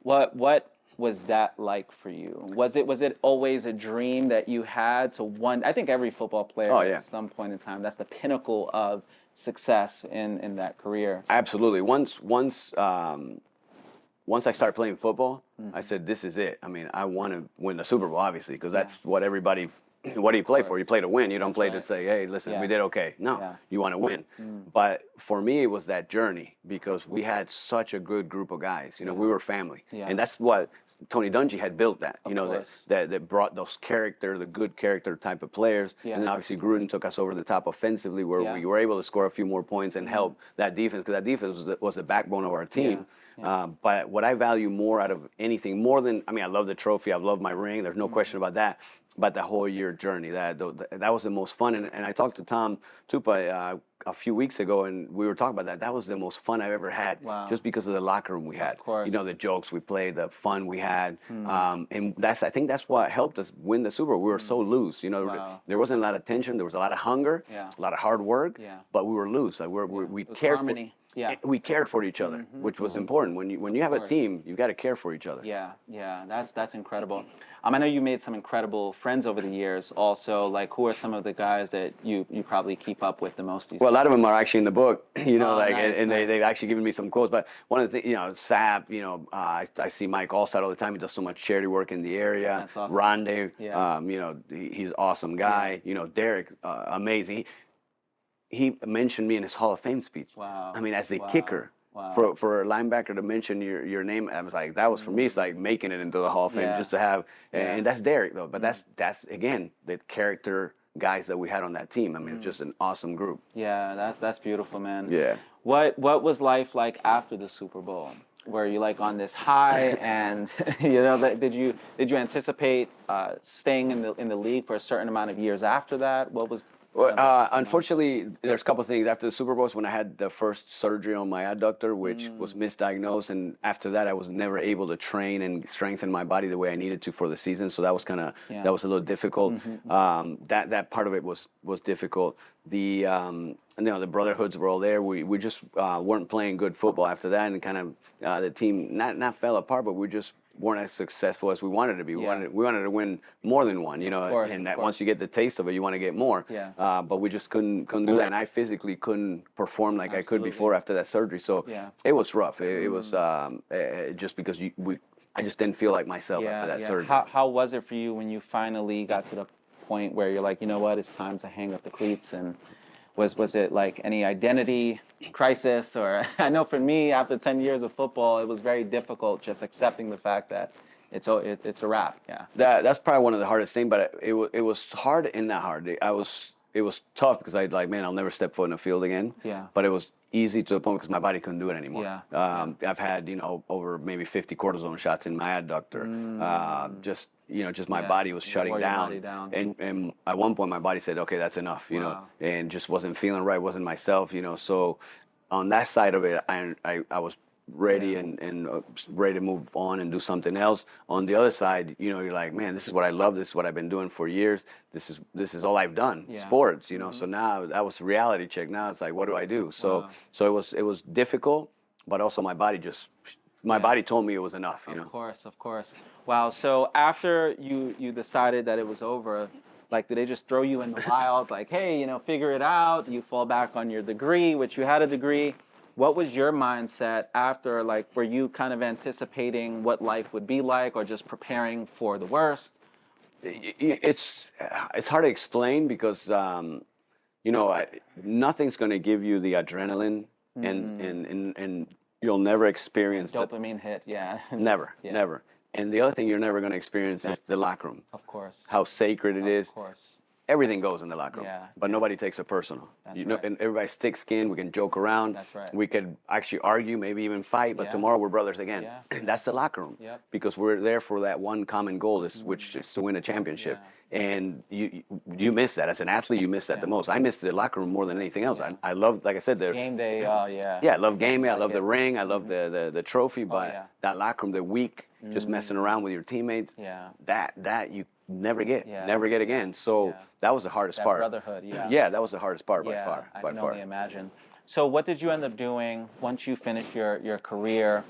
What was that like for you? Was it always a dream that you had to one? I think every football player at some point in time, that's the pinnacle of success in that career. Absolutely. Once I started playing football, I said, this is it. I mean, I want to win the Super Bowl, obviously, because that's what everybody. What do you play for? You play to win. You don't play to say, hey, listen, we did okay. No, you want to win. But for me, it was that journey because we had such a good group of guys. You know, we were family. And that's what Tony Dungy had built that. You know, that brought those the good character type of players. And then obviously Gruden took us over the top offensively where we were able to score a few more points and help that defense because that defense was the backbone of our team. But what I value more out of anything, more than, I mean, I love the trophy. I love my ring. There's no question about that. But the whole year journey, that was the most fun. And I talked to Tom Tupa a few weeks ago, and we were talking about that. That was the most fun I've ever had, just because of the locker room we had. You know, the jokes we played, the fun we had, and I think that's what helped us win the Super Bowl. We were so loose. You know, there wasn't a lot of tension. There was a lot of hunger, a lot of hard work, but we were loose. Like we cared. Yeah. we cared for each other, which was important. When you have a course. team, you got to care for each other. Yeah, yeah, that's incredible. I know you made some incredible friends over the years. Also, like, who are some of the guys that you probably keep up with the most these Well, a days? lot of them are actually in the book, Oh, like, nice, and nice. they've actually given me some quotes. But one of the things, Sap, I see Mike Allside all the time. He does so much charity work in the area. That's awesome. Rondé, Yeah. he's an awesome guy. Derek, amazing. He mentioned me in his Hall of Fame speech. Wow. I mean, as a Wow. kicker. Wow. For a linebacker to mention your name, I was like, that was for me. It's like making it into the Hall of Fame, Yeah. just to have, Yeah. and that's Derek though. But that's again the character guys that we had on that team. I mean, it's just an awesome group. Yeah, that's beautiful, man. Yeah. What was life like after the Super Bowl? Were you like on this high, and did you anticipate staying in the league for a certain amount of years after that? What was Well, unfortunately, there's a couple of things. After the Super Bowl, when I had the first surgery on my adductor, which was misdiagnosed, and after that, I was never able to train and strengthen my body the way I needed to for the season. So that was that was a little difficult. That part of it was difficult. The brotherhoods were all there. We just weren't playing good football after that, and kind of the team not fell apart, but we just weren't as successful as we wanted to be. We wanted to win more than one, and that once you get the taste of it, you want to get more. Yeah. But we just couldn't do that, and I physically couldn't perform like I could before after that surgery. So it was rough. It was just because I just didn't feel like myself after that surgery. How was it for you when you finally got to the point where you're like, you know what, it's time to hang up the cleats? And was it like any identity crisis? Or I know for me, after 10 years of football, it was very difficult just accepting the fact that it's a wrap. Yeah. That's probably one of the hardest things, but it was hard and not hard. It was tough because I'd like, man, I'll never step foot in a field again. Yeah. But it was easy to the point because my body couldn't do it anymore. Yeah. I've had over maybe 50 cortisone shots in my adductor. Just my body was shutting down. And at one point my body said, okay, that's enough. And just wasn't feeling right, wasn't myself. So on that side of it, I was ready and ready to move on and do something else. On the other side, you're like, man, this is what I love. This is what I've been doing for years. This is all I've done. Sports, So now that was a reality check. Now it's like, what do I do? So it was difficult, but also my body body told me it was enough. Of course. Wow. So after you decided that it was over, like, did they just throw you in the wild? Like, hey, figure it out. You fall back on your degree, which you had a degree. What was your mindset after? Like, were you kind of anticipating what life would be like, or just preparing for the worst? It's hard to explain because nothing's going to give you the adrenaline and you'll never experience dopamine hit. Yeah. Never. And the other thing you're never going to experience is the locker room. Of course. How sacred it is. Of course. Everything goes in the locker room, but nobody takes it personal. That's right. And everybody's thick skinned. We can joke around. That's right. We could actually argue, maybe even fight, but tomorrow we're brothers again. Yeah. That's the locker room, because we're there for that one common goal, which is to win a championship. And you miss that as an athlete. You miss that the most. I miss the locker room more than anything else. I love, like I said, the game day. Yeah, I love game day. I love the ring. I love the trophy. But that locker room, the week, just messing around with your teammates. That you never get again. So that was the hardest part. Brotherhood. That was the hardest part by far. I can only imagine. So what did you end up doing once you finished your career,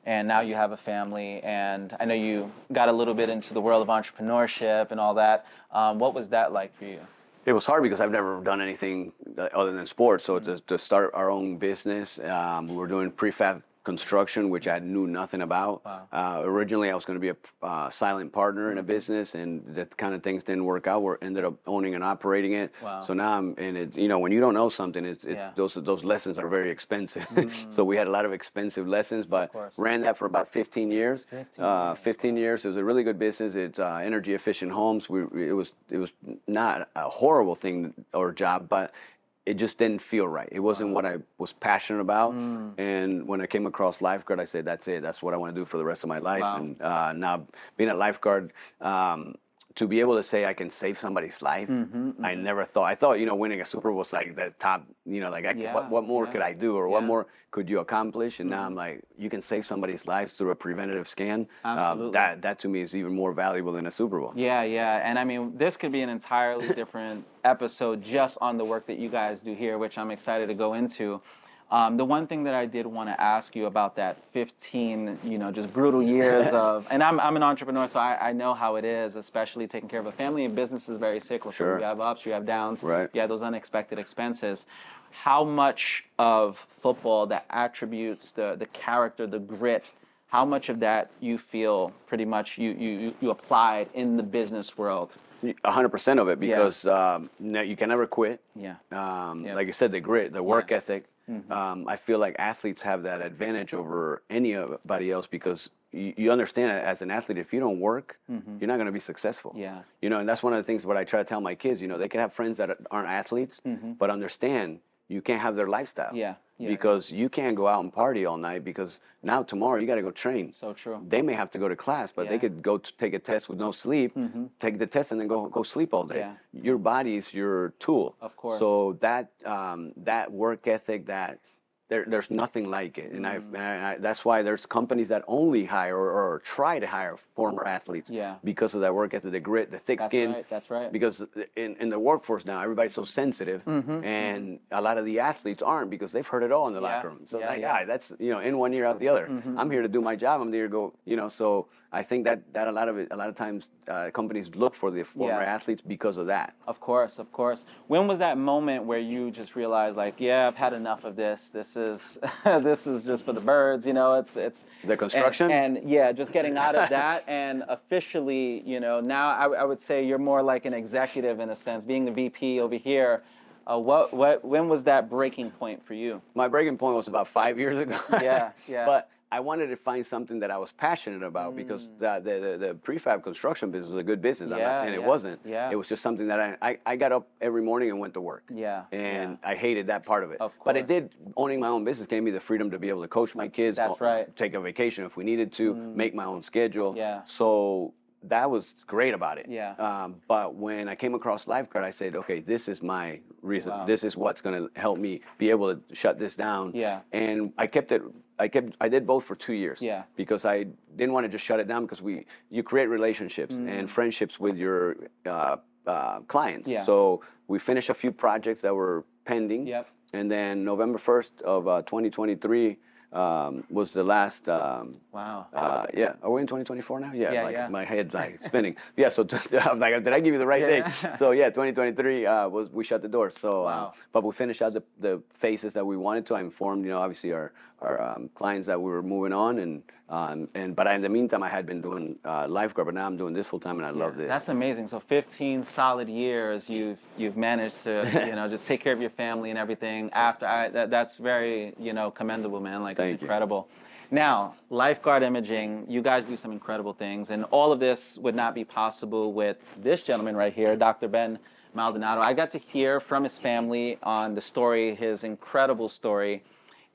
and now you have a family? And I know you got a little bit into the world of entrepreneurship and all that. What was that like for you? It was hard because I've never done anything other than sports. So to start our own business, we were doing prefab construction, which I knew nothing about. Wow. Originally, I was going to be a silent partner in a business, and that kind of things didn't work out. We ended up owning and operating it. Wow. So now I'm in it. When you don't know something, those lessons are very expensive. So we had a lot of expensive lessons, but ran that for about 15 years. 15 years. It was a really good business. It's energy efficient homes. It was not a horrible thing or job, but it just didn't feel right. It wasn't what I was passionate about. And when I came across lifeguard, I said, that's it. That's what I want to do for the rest of my life. Wow. And now being a lifeguard, to be able to say I can save somebody's life, I never thought. I thought, winning a Super Bowl was like the top, what more could I do, or what more could you accomplish? And now I'm like, you can save somebody's lives through a preventative scan. Absolutely. That to me is even more valuable than a Super Bowl. Yeah. And I mean, this could be an entirely different episode just on the work that you guys do here, which I'm excited to go into. The one thing that I did want to ask you about that 15, just brutal years of, and I'm an entrepreneur, so I know how it is, especially taking care of a family, and business is very cyclical. Sure. You have ups, you have downs, Right. you have those unexpected expenses. How much of football, the attributes, the character, the grit, how much of that you feel pretty much you applied in the business world? 100% of it, Yeah. because you can never quit. Yeah. Like you said, the grit, the work Yeah. ethic. I feel like athletes have that advantage over anybody else, because you understand as an athlete, if you don't work, you're not going to be successful. Yeah. And that's one of the things what I try to tell my kids. They can have friends that aren't athletes, but understand you can't have their lifestyle. Yeah. Yeah. Because you can't go out and party all night, because now tomorrow you got to go train. So true. They may have to go to class, but they Yeah. could go to take a test with no sleep, take the test, and then go sleep all day. Yeah. Your body is your tool. Of course. So that work ethic, there's nothing like it, and I that's why there's companies that only hire or try to hire former athletes. Yeah. Because of that work ethic, the grit, the thick skin. Right. That's right. Because in the workforce now, everybody's so sensitive, and a lot of the athletes aren't, because they've heard it all in the locker room. So that's in one ear out the other. I'm here to do my job. I'm there to go. So I think that a lot of times companies look for the former athletes because of that. Of course, of course. When was that moment where you just realized, like, yeah, I've had enough of this. This is this is just for the birds. It's The construction. And just getting out of that and officially, now I would say you're more like an executive in a sense, being the VP over here. When was that breaking point for you? My breaking point was about 5 years ago. Yeah. But I wanted to find something that I was passionate about, because the prefab construction business was a good business. I'm not saying it wasn't. Yeah. It was just something that I got up every morning and went to work. Yeah. And I hated that part of it. Of But course. owning my own business gave me the freedom to be able to coach my kids. That's right. Take a vacation if we needed to, make my own schedule. Yeah. So that was great about it. Yeah. But when I came across Lifeguard, I said, okay, this is my reason. Wow. This is what's going to help me be able to shut this down. Yeah. And I did both for 2 years. Yeah. Because I didn't want to just shut it down, because you create relationships and friendships with your clients. Yeah. So we finished a few projects that were pending. Yep. And then November 1st of 2023 was the last. Wow. Yeah. Are we in 2024 now? Yeah. Yeah. My head's like spinning. Yeah. So I'm like, did I give you the right Yeah. date? So 2023 we shut the door. So, Wow. But we finished out the phases that we wanted to. I informed, obviously our clients that we were moving on, but in the meantime I had been doing Lifeguard, but now I'm doing this full time, and I love this. That's amazing. So 15 solid years you've managed to just take care of your family and everything. That's very commendable, man. Like, Thank it's you. incredible. Now, Lifeguard Imaging, you guys do some incredible things, and all of this would not be possible with this gentleman right here, Dr. Ben Maldonado. I got to hear from his family on the story, his incredible story,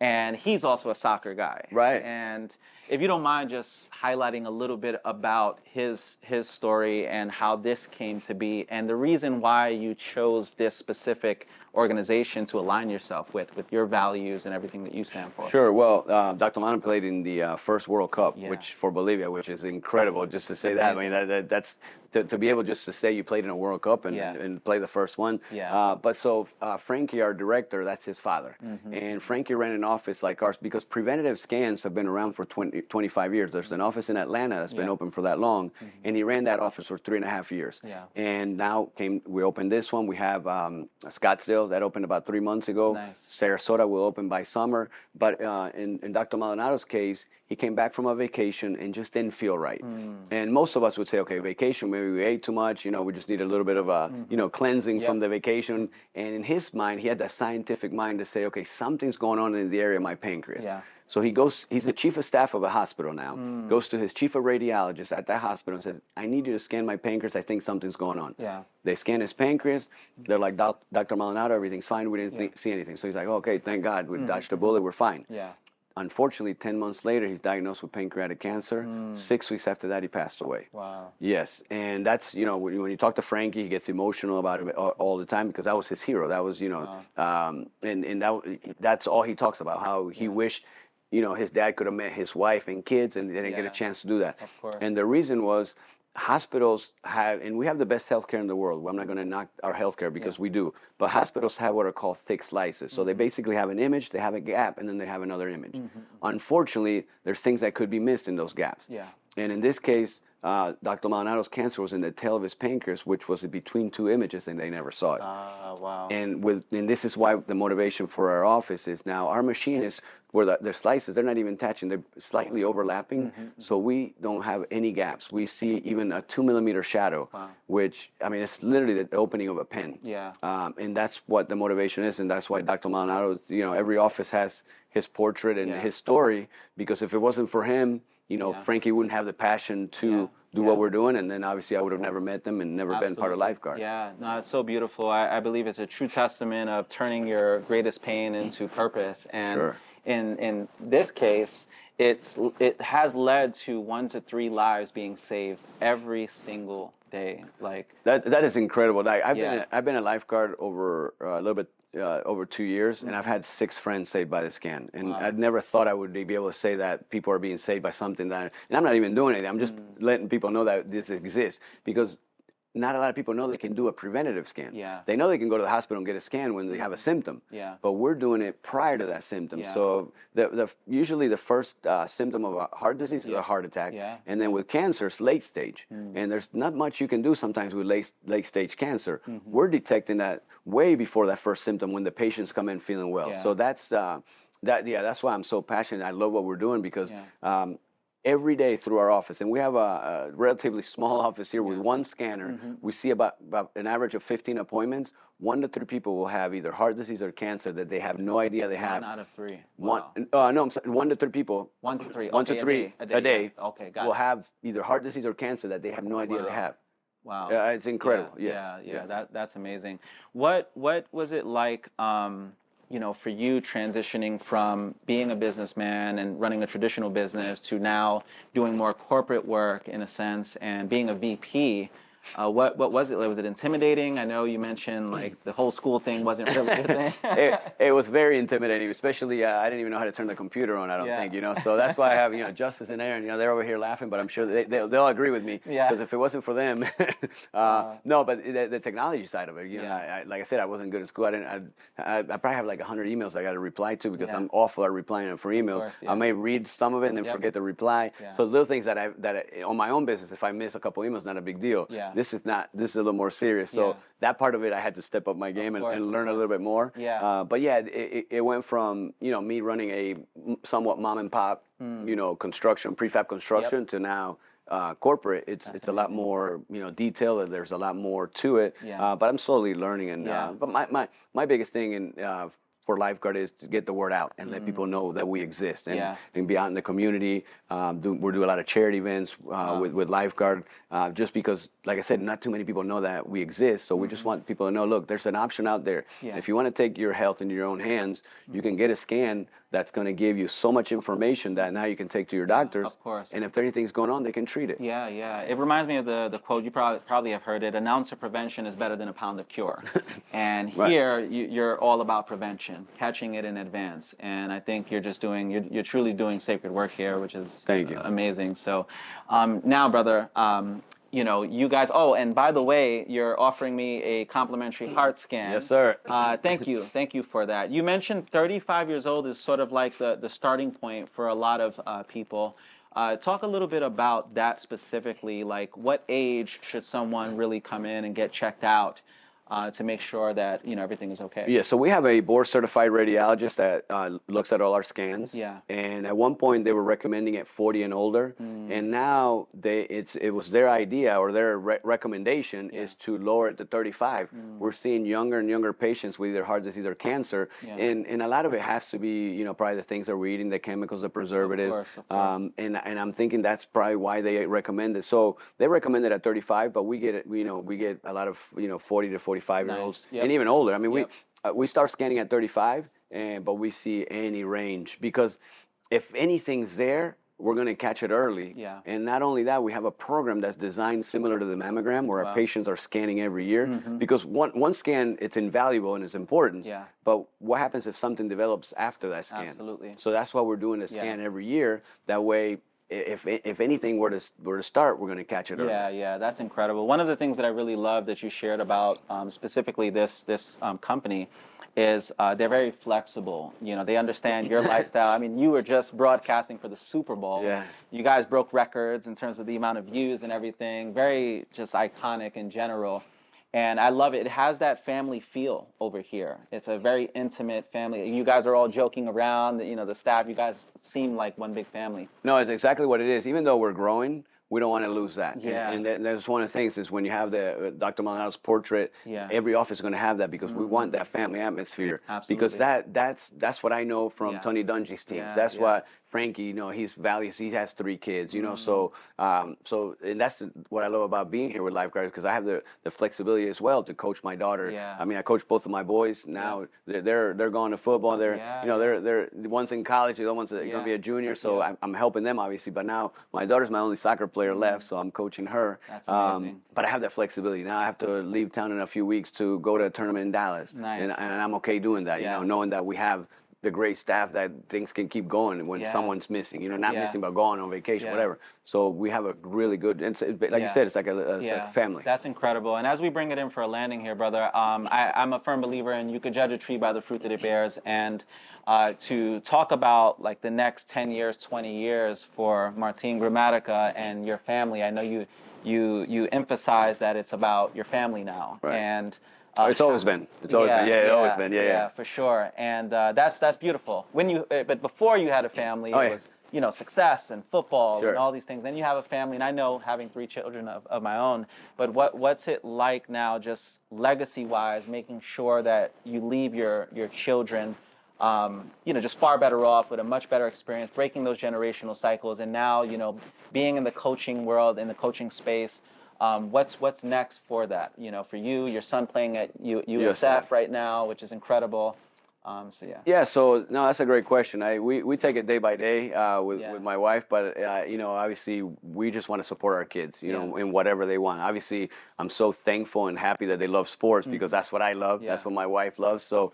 and he's also a soccer guy. Right. And if you don't mind just highlighting a little bit about his story and how this came to be, and the reason why you chose this specific organization to align yourself with your values and everything that you stand for. Sure. Well, Dr. Lana played in the first World Cup, Yeah. which for Bolivia, which is incredible. Just to say that, I mean, that's to be able just to say you played in a World Cup and play the first one. Yeah. But so Frankie, our director, that's his father, and Frankie ran an office like ours, because preventative scans have been around for 25 years. There's an office in Atlanta that's been open for that long, and he ran that office for 3.5 years. Yeah. And now we opened this one. We have Scottsdale that opened about 3 months ago. Nice. Sarasota will open by summer. But in Dr. Maldonado's case, he came back from a vacation and just didn't feel right. And most of us would say, okay, vacation, maybe we ate too much, we just need a little bit of a, cleansing from the vacation. And in his mind, he had that scientific mind to say, okay, something's going on in the area of my pancreas. Yeah. So he's the chief of staff of a hospital now, goes to his chief of radiologists at that hospital and says, I need you to scan my pancreas. I think something's going on. Yeah. They scan his pancreas. They're like, Dr. Maldonado, everything's fine. We didn't see anything. So he's like, okay, thank God. We dodged a bullet. We're fine. Yeah. Unfortunately, 10 months later, he's diagnosed with pancreatic cancer. 6 weeks after that, he passed away. Wow. Yes, and that's, when you talk to Frankie, he gets emotional about it all the time, because that was his hero. That was, that's all he talks about, how he wished, his dad could have met his wife and kids, and they didn't get a chance to do that. Of course. And the reason was, hospitals have, and we have the best healthcare in the world. I'm not going to knock our healthcare because we do, but hospitals have what are called thick slices. So they basically have an image, they have a gap, and then they have another image. Unfortunately, there's things that could be missed in those gaps. Yeah. And in this case, Dr. Maldonado's cancer was in the tail of his pancreas, which was between two images, and they never saw it. Wow. And this is why the motivation for our office is now our machine is where the slices, they're not even touching, they're slightly overlapping, so we don't have any gaps. We see even a 2 millimeter shadow, which, I mean, it's literally the opening of a pen. Yeah. And that's what the motivation is, and that's why Dr. Maldonado, every office has his portrait and his story, because if it wasn't for him, Frankie wouldn't have the passion to do what we're doing, and then obviously I would have never met them and never been part of Lifeguard. Yeah, no, it's so beautiful. I believe it's a true testament of turning your greatest pain into purpose. And in this case, it has led to 1 to 3 lives being saved every single day. Like that is incredible. I've been a lifeguard over a little bit over 2 years, and I've had 6 friends saved by the scan. And I'd never thought I would be able to say that people are being saved by something that, and I'm not even doing anything. I'm just letting people know that this exists, because not a lot of people know they can do a preventative scan. Yeah. They know they can go to the hospital and get a scan when they have a symptom. Yeah. But we're doing it prior to that symptom. Yeah. So usually the first symptom of a heart disease is a heart attack. Yeah. And then with cancer, it's late stage. And there's not much you can do sometimes with late stage cancer. We're detecting that way before that first symptom when the patients come in feeling well. Yeah. So that's why I'm so passionate. I love what we're doing, because every day through our office, and we have a relatively small office here with one scanner. We see about an average of 15 appointments. 1 to 3 people will have either heart disease or cancer that they have no idea they have. 1 out of 3. Wow. No, I'm sorry, 1 to 3 people. 1 to 3. 1 to 3 a day. Okay, got will it. have either heart disease or cancer that they have no idea they have. Wow. It's incredible. Yeah. That's amazing. What was it like? For you transitioning from being a businessman and running a traditional business to now doing more corporate work in a sense and being a VP? What was it? Was it intimidating? I know you mentioned like the whole school thing wasn't really a thing. It was very intimidating, especially I didn't even know how to turn the computer on. I don't think, so that's why I have Justice and Aaron. They're over here laughing, but I'm sure they'll agree with me. Yeah. Because if it wasn't for them, no. But the technology side of it, like I said, I wasn't good at school. I probably have like 100 emails I got to reply to because I'm awful at replying for emails. Course, I may read some of it and then forget to reply. Yeah. So little things that on my own business, if I miss a couple emails, not a big deal. Yeah. This is a little more serious. So that part of it, I had to step up my game and learn a little bit more. Yeah. But yeah, it went from, me running a somewhat mom and pop, construction, prefab construction to now corporate. It's a lot more, detailed. There's a lot more to it. Yeah. But I'm slowly learning. And but my biggest thing for Lifeguard is to get the word out and let people know that we exist and be out in the community. We're doing a lot of charity events with Lifeguard, just because, like I said, not too many people know that we exist. So we just want people to know, look, there's an option out there. Yeah. If you want to take your health into your own hands, you can get a scan that's going to give you so much information that now you can take to your doctors. Of course. And if anything's going on, they can treat it. Yeah. It reminds me of the quote, you probably have heard it, an ounce of prevention is better than a pound of cure. And here, you're all about prevention, catching it in advance. And I think you're truly doing sacred work here, which is Thank you. Amazing. So now, brother, you guys, and by the way, you're offering me a complimentary heart scan. Yes, sir. Thank you for that. You mentioned 35 years old is sort of like the starting point for a lot of people. Talk a little bit about that specifically, like what age should someone really come in and get checked out to make sure that everything is okay? Yeah, so we have a board certified radiologist that looks at all our scans. Yeah. And at one point they were recommending it 40 and older, and now it was their idea or their recommendation is to lower it to 35. We're seeing younger and younger patients with either heart disease or cancer, and a lot of it has to be probably the things that we're eating, the chemicals, the preservatives. Of course. And I'm thinking that's probably why they recommend it. So they recommend it at 35, but we get it. We get a lot of 40 to 45-year-olds and even older. I mean, we start scanning at 35, but we see any range, because if anything's there, we're going to catch it early. Yeah. And not only that, we have a program that's designed similar to the mammogram, where our patients are scanning every year. Because one scan, it's invaluable and it's important. Yeah. But what happens if something develops after that scan? Absolutely. So that's why we're doing a scan every year. That way, if anything were to start, we're going to catch it early. Yeah, that's incredible. One of the things that I really love that you shared about specifically this company is they're very flexible. You know, they understand your lifestyle. I mean, you were just broadcasting for the Super Bowl. Yeah. You guys broke records in terms of the amount of views and everything. Very just iconic in general. And I love it. It has that family feel over here. It's a very intimate family. You guys are all joking around. You know, the staff. You guys seem like one big family. No, it's exactly what it is. Even though we're growing, we don't want to lose that. Yeah. And that's one of the things is when you have the Dr. Maldonado's portrait, Yeah. every office is going to have that because we want that family atmosphere. Absolutely. Because that's what I know from Tony Dungy's teams. Yeah, That's yeah. what Frankie, you know, he's values. He has 3 kids, you know. So and that's what I love about being here with Lifeguards because I have the flexibility as well to coach my daughter. Yeah. I mean, I coach both of my boys now. They're going to football. They're Yeah, you know they're one's in college, the other one's going to be a junior. So I'm helping them obviously. But now my daughter's my only soccer player left, so I'm coaching her. That's amazing. But I have that flexibility. Now I have to leave town in a few weeks to go to a tournament in Dallas. Nice. And I'm okay doing that, you know, knowing that we have the great staff that things can keep going when someone's missing, you know, not missing but going on vacation, whatever. So we have a really good, and like you said, it's like it's like a family. That's incredible. And as we bring it in for a landing here, brother, I'm a firm believer in you could judge a tree by the fruit that it bears. And to talk about like the next 10 years, 20 years for Martin Gramatica and your family, I know you emphasize that it's about your family now. Right. And it's always been. It's always been. Yeah, it's always been. Yeah, for sure. And that's beautiful. But before you had a family, it was, you know, success and football and all these things. Then you have a family, and I know having 3 children of my own. But what's it like now, just legacy-wise, making sure that you leave your children, you know, just far better off with a much better experience, breaking those generational cycles, and now, you know, being in the coaching world, in the coaching space. What's next for that? You know, for you, your son playing at USF right now, which is incredible. So yeah. Yeah. So no, that's a great question. We take it day by day with my wife, but you know, obviously we just want to support our kids, you know, in whatever they want. Obviously, I'm so thankful and happy that they love sports because that's what I love. That's what my wife loves. So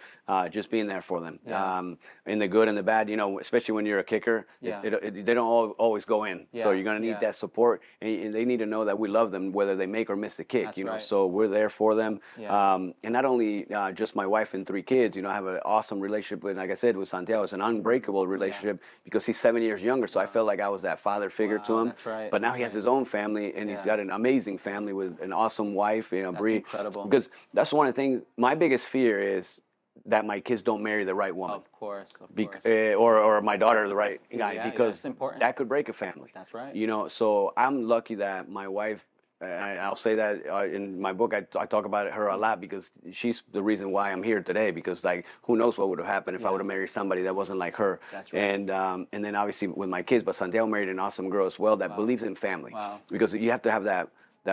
just being there for them, in the good and the bad, you know, especially when you're a kicker, they don't always go in. So you're gonna need that support, and they need to know that we love them whether they make or miss the kick. That's you know, right. so we're there for them. And not only just my wife and 3 kids, you know, I have an awesome relationship with, like I said, with Santiago. It's an unbreakable relationship because he's 7 years younger. So I felt like I was that father figure to him. That's right. But now he has his own family, and he's got an amazing family with an awesome wife, you know, Bree. Incredible. Because that's one of the things. My biggest fear is that my kids don't marry the right woman. Of course. Or my daughter the right guy, because that's important. that could break a family. That's right. You know, so I'm lucky that my wife. I'll say that in my book, I talk about her a lot because she's the reason why I'm here today. Because like, who knows what would have happened if I would have married somebody that wasn't like her. That's right. And then obviously with my kids, but Santiago married an awesome girl as well that believes in family. Wow. Because you have to have that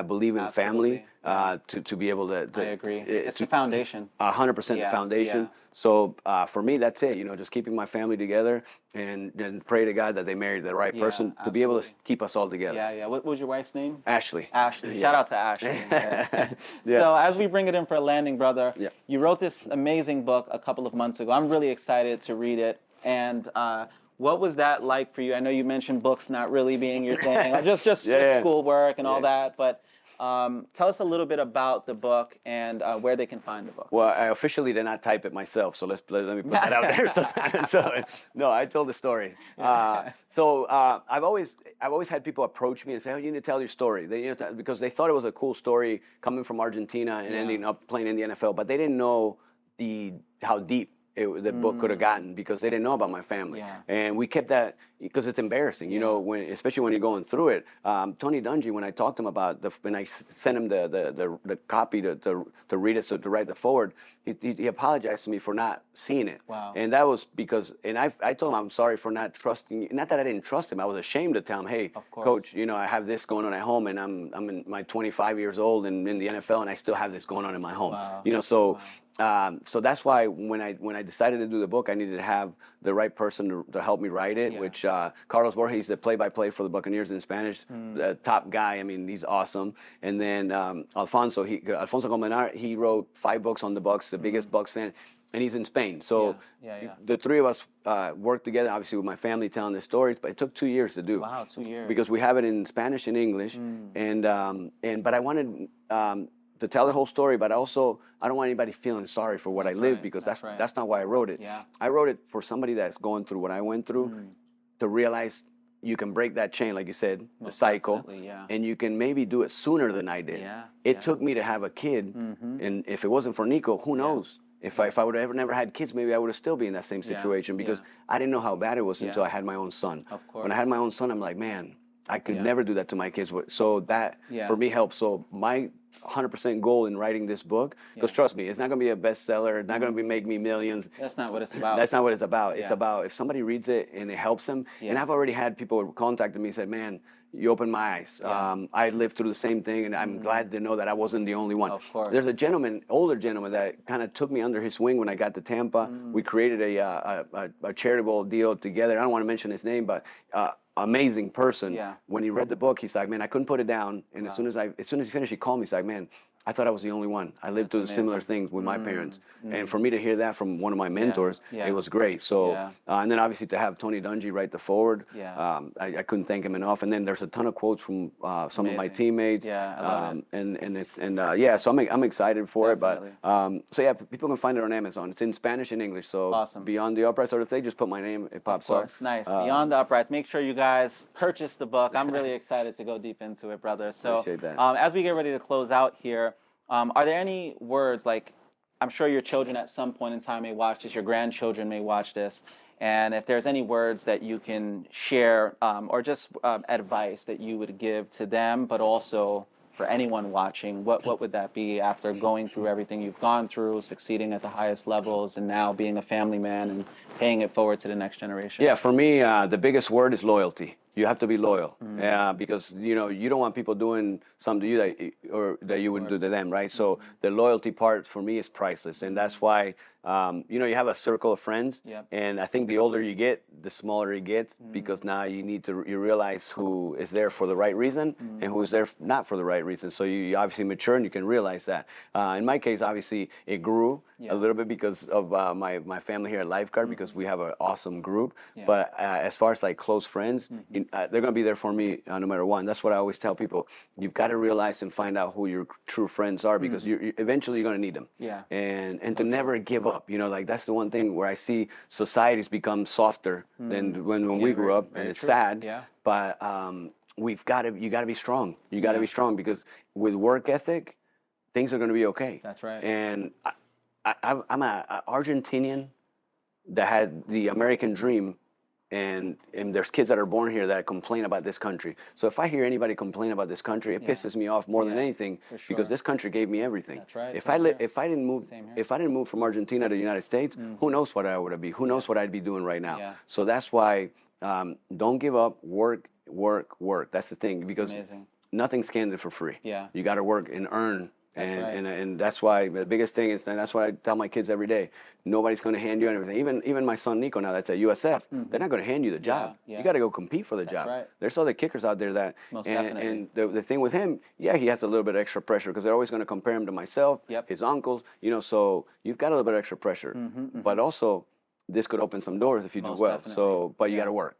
believe in family to be able to. I agree. It's the foundation. 100% the foundation. Yeah. So for me, that's it. You know, just keeping my family together and pray to God that they marry the right person to be able to keep us all together. Yeah. What was your wife's name? Ashley. Ashley. Shout out to Ashley. So as we bring it in for a landing, brother, you wrote this amazing book a couple of months ago. I'm really excited to read it. And what was that like for you? I know you mentioned books not really being your thing, just schoolwork and all that, but tell us a little bit about the book and where they can find the book. Well, I officially did not type it myself, so let me put that out there. So no, I told the story. I've always had people approach me and say, "Oh, you need to tell your story." Because they thought it was a cool story coming from Argentina and ending up playing in the NFL, but they didn't know how deep the book could have gotten because they didn't know about my family. And we kept that because it's embarrassing, you know, especially when you're going through it. Tony Dungy, when I talked to him about when I sent him the copy to read it, so to write the forward, he apologized to me for not seeing it. Wow. And that was because, and I told him I'm sorry for not trusting you. Not that I didn't trust him. I was ashamed to tell him, hey, coach, you know, I have this going on at home, and I'm in my 25 years old and in the NFL, and I still have this going on in my home. Wow. You know, so. So that's why when I decided to do the book, I needed to have the right person to help me write it, which Carlos Borges, he's the play-by-play for the Buccaneers in Spanish, the top guy. I mean, he's awesome. And then Alfonso Colmenar, he wrote 5 books on the Bucs, the biggest Bucs fan. and he's in Spain. So Yeah. the three of us worked together, obviously with my family telling the stories, but it took 2 years to do. Wow, 2 years. Because we have it in Spanish and English, but I wanted to tell the whole story, but also I don't want anybody feeling sorry for what I lived, because that's not why I wrote it. Yeah. I wrote it for somebody that's going through what I went through, to realize you can break that chain, like you said, the cycle, and you can maybe do it sooner than I did. It took me to have a kid, and if it wasn't for Nico, who knows? If I would have never had kids, maybe I would have still been in that same situation, because I didn't know how bad it was until I had my own son. Of course. When I had my own son, I'm like, man, I could never do that to my kids. So that for me helped. So my 100% goal in writing this book, because trust me, it's not going to be a bestseller. It's not going to make me millions. That's not what it's about. That's not what it's about. It's about if somebody reads it and it helps them. And I've already had people contacted me and said, man, you opened my eyes. I lived through the same thing, and I'm glad to know that I wasn't the only one. Of course. There's a gentleman, older gentleman, that kind of took me under his wing when I got to Tampa. We created a charitable deal together. I don't want to mention his name, but amazing person. When he read the book, he's like, man, I couldn't put it down. And as soon as he finished, he called me. He's like, man, I thought I was the only one. I lived through similar things with my parents. And for me to hear that from one of my mentors, it was great. So, and then obviously to have Tony Dungy write the forward, I couldn't thank him enough. And then there's a ton of quotes from some of my teammates. I love it. So I'm excited for it. But so yeah, people can find it on Amazon. It's in Spanish and English. So Beyond the Uprights, or if they just put my name, it pops up. Nice. Beyond the Uprights. Make sure you guys purchase the book. I'm really excited to go deep into it, brother. So appreciate that. As we get ready to close out here, are there any words, like, I'm sure your children at some point in time may watch this, your grandchildren may watch this, and if there's any words that you can share or just advice that you would give to them, but also for anyone watching, what would that be after going through everything you've gone through, succeeding at the highest levels, and now being a family man and paying it forward to the next generation? Yeah, for me, the biggest word is loyalty. You have to be loyal, because you don't want people doing something to you that you wouldn't do to them, right? So the loyalty part for me is priceless, and that's why you have a circle of friends, and I think the older you get, the smaller it gets, because now you realize who is there for the right reason and who is there not for the right reason. So you obviously mature and you can realize that. In my case, obviously it grew a little bit because of my family here at Lifeguard, because we have an awesome group. But as far as like close friends, they're going to be there for me no matter what. And that's what I always tell people. You've got to realize and find out who your true friends are, because eventually you're going to need them. And to never give up. Like that's the one thing where I see societies become softer than when we grew up, and it's sad. But you got to be strong. You got to be strong, because with work ethic, things are going to be okay. That's right. And I'm an Argentinian that had the American dream. And there's kids that are born here that complain about this country. So if I hear anybody complain about this country, it pisses me off more than anything, because this country gave me everything. That's right. If I didn't move from Argentina to the United States, who knows what I would be? Who knows what I'd be doing right now? So that's why don't give up. Work. That's the thing, because nothing's handed for free. You got to work and earn. And that's why the biggest thing is, and that's why I tell my kids every day, nobody's going to hand you anything. Even my son Nico now, that's at USF, they're not going to hand you the job. You got to go compete for the job. There's other kickers out there that, and the thing with him, he has a little bit of extra pressure, because they're always going to compare him to myself, his uncles, so you've got a little bit of extra pressure. But also, this could open some doors if you do well. Definitely. So, but you got to work.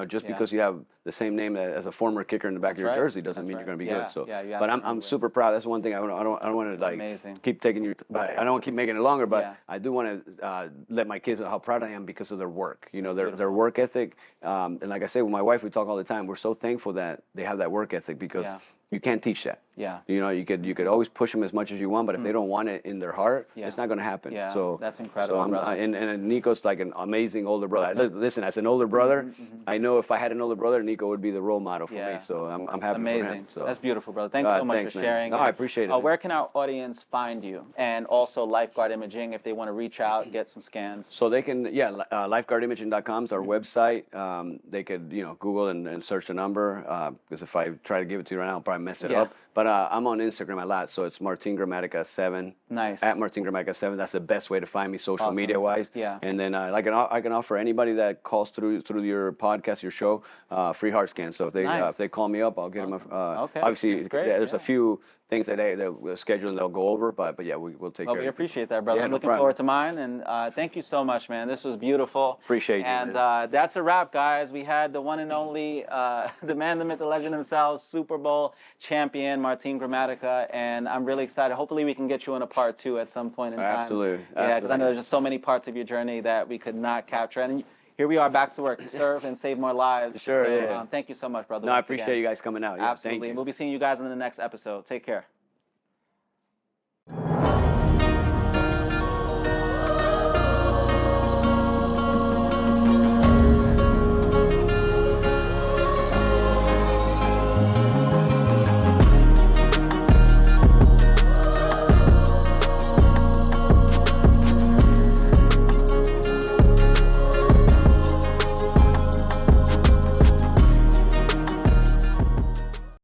Just because you have the same name as a former kicker in the back of your jersey doesn't mean you're going to be good. So, but I'm super proud. That's one thing I don't want to keep taking you. But I don't want to keep making it longer. But I do want to let my kids know how proud I am because of their work. Their work ethic. And like I say, with my wife, we talk all the time. We're so thankful that they have that work ethic, because you can't teach that. You could always push them as much as you want, but if they don't want it in their heart, it's not going to happen. So that's incredible. So and Nico's like an amazing older brother. Listen, as an older brother, I know if I had an older brother, Nico would be the role model for me. So I'm happy for him. So that's beautiful, brother. Thanks so much for sharing. No, I appreciate it. Where can our audience find you? And also Lifeguard Imaging, if they want to reach out and get some scans. So they can, lifeguardimaging.com is our website. They could, Google and search the number, because if I try to give it to you right now, I'll probably mess it up. But I'm on Instagram a lot, so it's Martin Gramatica 7. Nice. At Martin Gramatica 7. That's the best way to find me social media wise. And then I can offer anybody that calls through your podcast, your show, free heart scan. So if they call me up, I'll get them. Obviously, there's a few things that they'll schedule and they'll go over. But yeah, we'll take Well, care we of it. appreciate that, brother. Yeah, I'm no looking problem. forward to mine, and thank you so much, man. This was beautiful. Appreciate you, And man. that's a wrap, guys. We had the one and only, the man, the myth, the legend himself, Super Bowl champion, Martin Gramatica, and I'm really excited. Hopefully, we can get you in a part 2 at some point in time. Absolutely. Yeah, because I know there's just so many parts of your journey that we could not capture. And here we are back to work to serve and save more lives. Sure, So, yeah. Thank you so much, brother. No, I once appreciate again. you guys coming out. Yeah, Absolutely. thank you. And we'll be seeing you guys in the next episode. Take care.